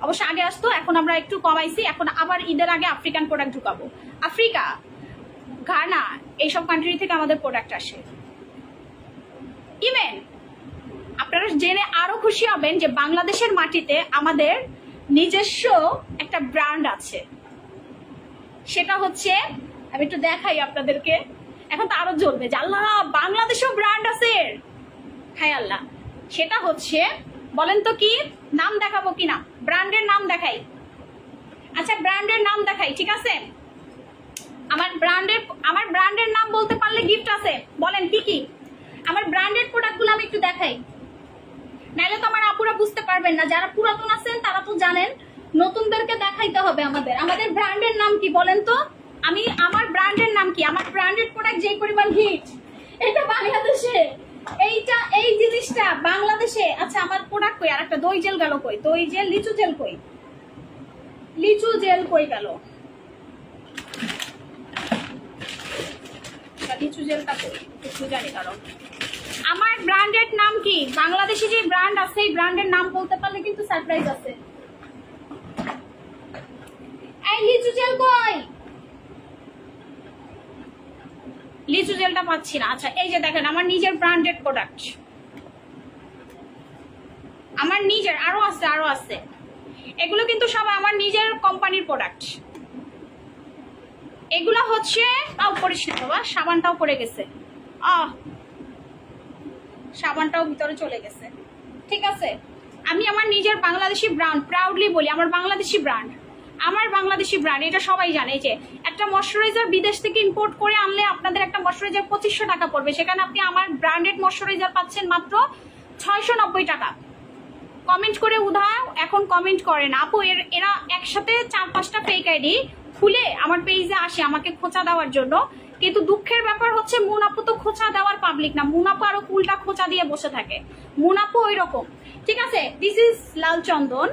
Speaker 1: অবশ্য আগে আসতো, এখন আমরা একটু কমাইছি, এখন আবার ঈদের আগে আফ্রিকান প্রোডাক্ট ঢুকাবো। আফ্রিকা, ঘানা, এইসব কান্ট্রি থেকে আমাদের প্রোডাক্ট আসে। ইভেন আপনারা জেনে আরো খুশি হবেন যে বাংলাদেশের মাটিতে আমাদের নিজস্ব একটা ব্র্যান্ড আছে। সেটা হচ্ছে, আমি একটু দেখাই আপনাদেরকে, এখন তো আরো জ্বলবে যে আল্লাহ বাংলাদেশেও ব্র্যান্ড আছে। হায় আল্লাহ, সেটা হচ্ছে, বলেন তো কি নাম দেখাবো কিনা? ব্র্যান্ডের নাম দেখাই। আচ্ছা ব্র্যান্ডের নাম দেখাই, ঠিক আছে? আমার ব্র্যান্ডের নাম বলতে পারলে গিফট আছে। বলেন কি কি আমার ব্র্যান্ডেড প্রোডাক্টগুলো আমি একটু দেখাই, নাইলে তো আমার আপুরা বুঝতে পারবেন না। যারা পুরাতন আছেন তারা তো জানেন, নতুনদেরকে দেখাইতে হবে। আমাদের ব্র্যান্ডের নাম কি বলেন তো? আমার ব্র্যান্ডের নাম কি? আমার ব্র্যান্ডেড প্রোডাক্ট যেই পরিমাণ হিট, এটা বাংলাদেশে, এই জিনিসটা বাংলাদেশে। আচ্ছা আমার প্রোডাক্ট কই? আর একটা দই জেল গেল কই? দই জেল, লিচু জেল কই? লিচু জেল কই গেল? লিচু জেলটা কই একটু জানি। কারণ আমার ব্র্যান্ডের নাম কি, বাংলাদেশে যে ব্র্যান্ড আছে এই ব্র্যান্ডের নাম বলতে পারলে কিন্তু সারপ্রাইজ আছে। এই লিচু জেল কই? লিচু জেলটা পাচ্ছি না। আচ্ছা এই যে দেখেন আমার নিজের ব্র্যান্ডেড প্রোডাক্ট, আমার নিজের আরো আছে। এগুলো কিন্তু সব আমার নিজের কোম্পানির প্রোডাক্ট। এগুলো হচ্ছে, তাও পড়িস না বাবা, সাবানটাও পড়ে গেছে, সাবানটাও ভিতরে চলে গেছে। ঠিক আছে, আমি আমার নিজের বাংলাদেশি ব্র্যান্ড প্রাউডলি বলি, আমার বাংলাদেশি ব্র্যান্ড, এটা সবাই জানে। যে একটা ময়শ্চারাইজার বিদেশ থেকে ইম্পোর্ট করে আনলে আপনাদের একটা ময়শ্চারাইজার 2500 টাকা পড়বে, সেখানে আপনি আমার ব্র্যান্ডেড ময়শ্চারাইজার পাচ্ছেন মাত্র 690 টাকা। কমেন্ট করে উধাও এখন কমেন্ট করেন আপু, এরা একসাথে 4-5টা ফেক আইডি খুলে আমার পেজে আসে আমাকে খোঁচা দেওয়ার জন্য। কিন্তু দুঃখের ব্যাপার হচ্ছে মুনাপু তো খোঁচা দেওয়ার পাবলিক না, মুনাপু আরো উল্টা খোঁচা দিয়ে বসে থাকে। মুনাপু ওই রকম। ঠিক আছে, this is Lal Chandan,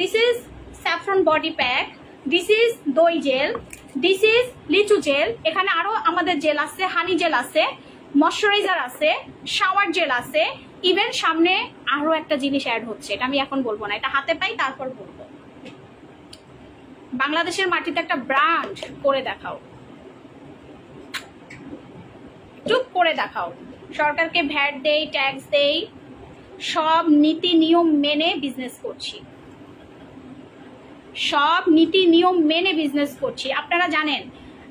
Speaker 1: this is saffron body pack, this is দই জেল, দিস ইজ লিচু জেল। এখানে আরো আমাদের জেল আছে, হানি জেল আছে, ময়শ্চারাইজার আছে, শাওয়ার জেল আছে। ইভেন সামনে আরো একটা জিনিস অ্যাড হচ্ছে, এটা আমি এখন বলবো না, এটা হাতে পাই তারপর বলবো। বাংলাদেশের মাটিতে একটা ব্র্যান্ড করে দেখাও, চুপ করে দেখাও। সরকারকে ভ্যাট দেই, ট্যাক্স দেই, সব নীতি নিয়ম মেনে বিজনেস করছি, আপনারা জানেন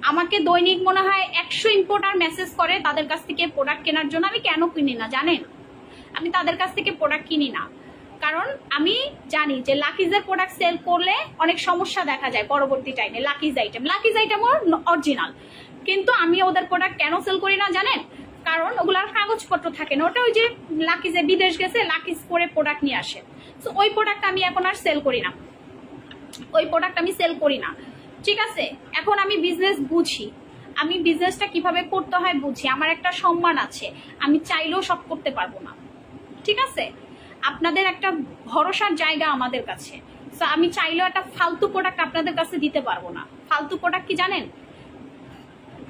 Speaker 1: আমাকে দৈনিক মনে হয় 100 ইম্পোর্টার মেসেজ করে তাদের কাছ থেকে প্রোডাক্ট কেনার জন্য। আমি কেন কিনি না জানেন? আমি তাদের কাছ থেকে প্রোডাক্ট কিনি না কারণ আমি জানি যে লাকিজের প্রোডাক্ট সেল করলে অনেক সমস্যা দেখা যায় পরবর্তী টাইমে। লাকিজ আইটেম অরিজিনাল, কিন্তু আমি ওদের প্রোডাক্ট কেন সেল করি না জানেন? কারণ ওগুলার কাগজপত্র থাকে না। ওটা ওই যে লাকিজে বিদেশ গেছে, লাকিজ করে প্রোডাক্ট নিয়ে আসে। তো ওই প্রোডাক্ট আমি এখন আর সেল করি না, ঠিক আছে? এখন আমি বিজনেস বুঝি, আমি বিজনেসটা কিভাবে করতে হয় বুঝি। আমার একটা সম্মান আছে, আমি চাইলেও সব করতে পারবো না, ঠিক আছে? আপনাদের একটা ভরসার জায়গা আমাদের কাছে, তো আমি চাইলেও একটা ফালতু প্রোডাক্ট আপনাদের কাছে দিতে পারবো না। ফালতু প্রোডাক্ট কি জানেন?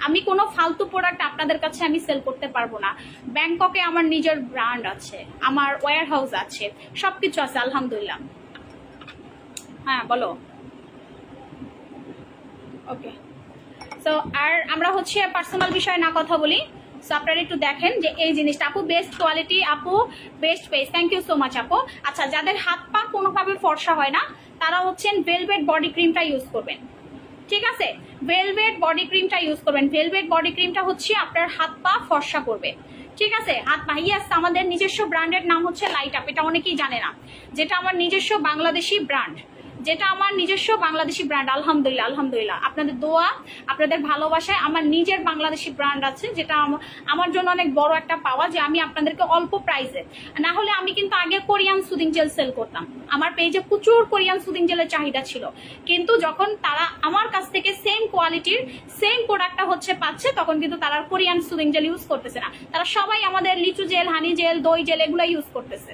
Speaker 1: আমি কোনো ফালতু প্রোডাক্ট আপনাদের কাছে আমি সেল করতে পারবো না। ব্যাংককে আমার নিজের ব্র্যান্ড আছে, আমার ওয়্যার হাউস আছে, সবকিছু আছে আলহামদুলিল্লাহ। হ্যাঁ বলো। ওকে, সো আর আমরা হচ্ছে পার্সোনাল বিষয়ে না কথা বলি। সো আপনারা একটু দেখেন যে এই জিনিসটা, আপু বেস্ট কোয়ালিটি, আপু best page, thank you so much আপু। আচ্ছা যাদের হাত পা কোনোভাবে ফর্সা হয় না তারা হচ্ছেন ভেলভেট বডি ক্রিমটা ইউজ করবেন, ঠিক আছে? ভেলভেট বডি ক্রিমটা ইউজ করবেন। ভেলভেট বডি ক্রিমটা হচ্ছে আপনার হাত পা ফর্সা করবে, ঠিক আছে? হাত পা, ইয়েস, আমাদের নিজস্ব ব্র্যান্ডের নাম হচ্ছে লাইট আপ, এটা অনেকেই জানে না, যেটা আমার নিজস্ব বাংলাদেশি ব্র্যান্ড, আলহামদুলিল্লাহ। আপনাদের দোয়া, আপনাদের ভালোবাসায় আমার নিজের বাংলাদেশি ব্র্যান্ড আছে, যেটা আমার জন্য অনেক বড় একটা পাওয়া, যে আমি আপনাদেরকে অল্প প্রাইসে, না হলে আমি কিন্তু আগে কোরিয়ান সুদিং জেল সেল করতাম। আমার পেজে প্রচুর কোরিয়ান সুদিং জেলের চাহিদা ছিল, কিন্তু যখন তারা আমার কাছ থেকে সেম কোয়ালিটির সেম প্রোডাক্টটা হচ্ছে পাচ্ছে, তখন কিন্তু তারা কোরিয়ান সুদিং জেল ইউজ করতেছে না। তারা সবাই আমাদের লিচু জেল, হানি জেল, দই জেল এগুলো ইউজ করতেছে।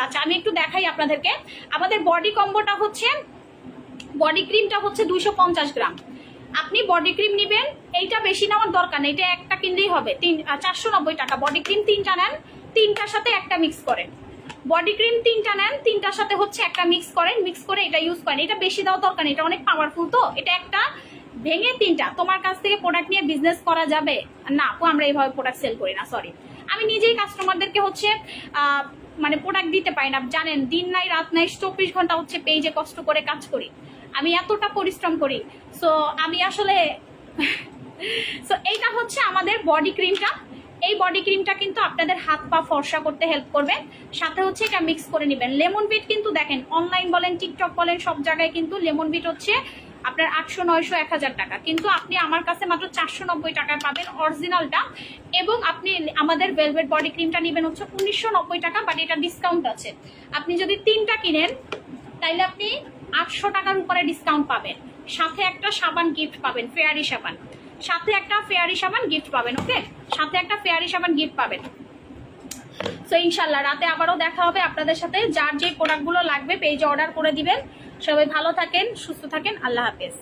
Speaker 1: আচ্ছা আমি একটু দেখাই আপনাদেরকে। আমাদের বডি কম্বোটা হচ্ছে, বডি ক্রিমটা হচ্ছে 250 গ্রাম, আপনি বডি ক্রিম নেবেন, এইটা বেশি নেওয়ার দরকার নেই, এটা একটা কিনলেই হবে। 490 টাকা বডি ক্রিম 3টা নেন, 3টার সাথে একটা মিক্স করেন। বডি ক্রিম 3টা নেন, 3টার সাথে হচ্ছে একটা মিক্স করেন, মিক্স করে এটা ইউজ করেন। এটা বেশি দেওয়ার দরকার নেই, এটা অনেক পাওয়ারফুল। তো এটা একটা ভেঙে 3টা তোমার কাছ থেকে প্রোডাক্ট নিয়ে বিজনেস করা যাবে না আপু? আমরা এইভাবে প্রোডাক্ট সেল করি না, সরি। আমি নিজেই কাস্টমারদেরকে হচ্ছে মানে প্রোডাক্ট দিতে পারি না, জানেন, দিন নাই রাত নাই 24 ঘন্টা হচ্ছে পেজে কষ্ট করে কাজ করি, আমি এতটা পরিশ্রম করি। সো আমি আসলে সো এইটা হচ্ছে আমাদের বডি ক্রিমটা। এই বডি ক্রিমটা কিন্তু আপনাদের হাত পা ফর্সা করতে হেল্প করবে। সাথে হচ্ছে এটা মিক্স করে নেবেন। লেমন বিট কিন্তু দেখেন অনলাইন বলেন, টিকটক বলেন, সব জায়গায় কিন্তু লেমন বিট হচ্ছে আপনার 800, 900, 1000 টাকা, কিন্তু আপনি আমার কাছে মাত্র 490 টাকায় পাবেন অরিজিনালটা। এবং আপনি আমাদের ভেলভেট বডি ক্রিমটা নেবেন হচ্ছে 1990 টাকা, বাট এটা ডিসকাউন্ট আছে। আপনি যদি 3টা কিনেন তাইলে আপনি 800 টাকার উপরে ডিসকাউন্ট পাবেন। সাথে একটা সাবান গিফট পাবেন, ফেয়ারি সাবান, সাথে একটা ফেয়ারি সাবান গিফট পাবেন। ওকে, সাথে একটা ফেয়ারি সাবান গিফট পাবেন। সো ইনশাল্লাহ রাতে আবারও দেখা হবে আপনাদের সাথে। যার যে প্রোডাক্টগুলো লাগবে পেজে অর্ডার করে দিবেন। সবাই ভালো থাকেন, সুস্থ থাকেন, আল্লাহ হাফেজ।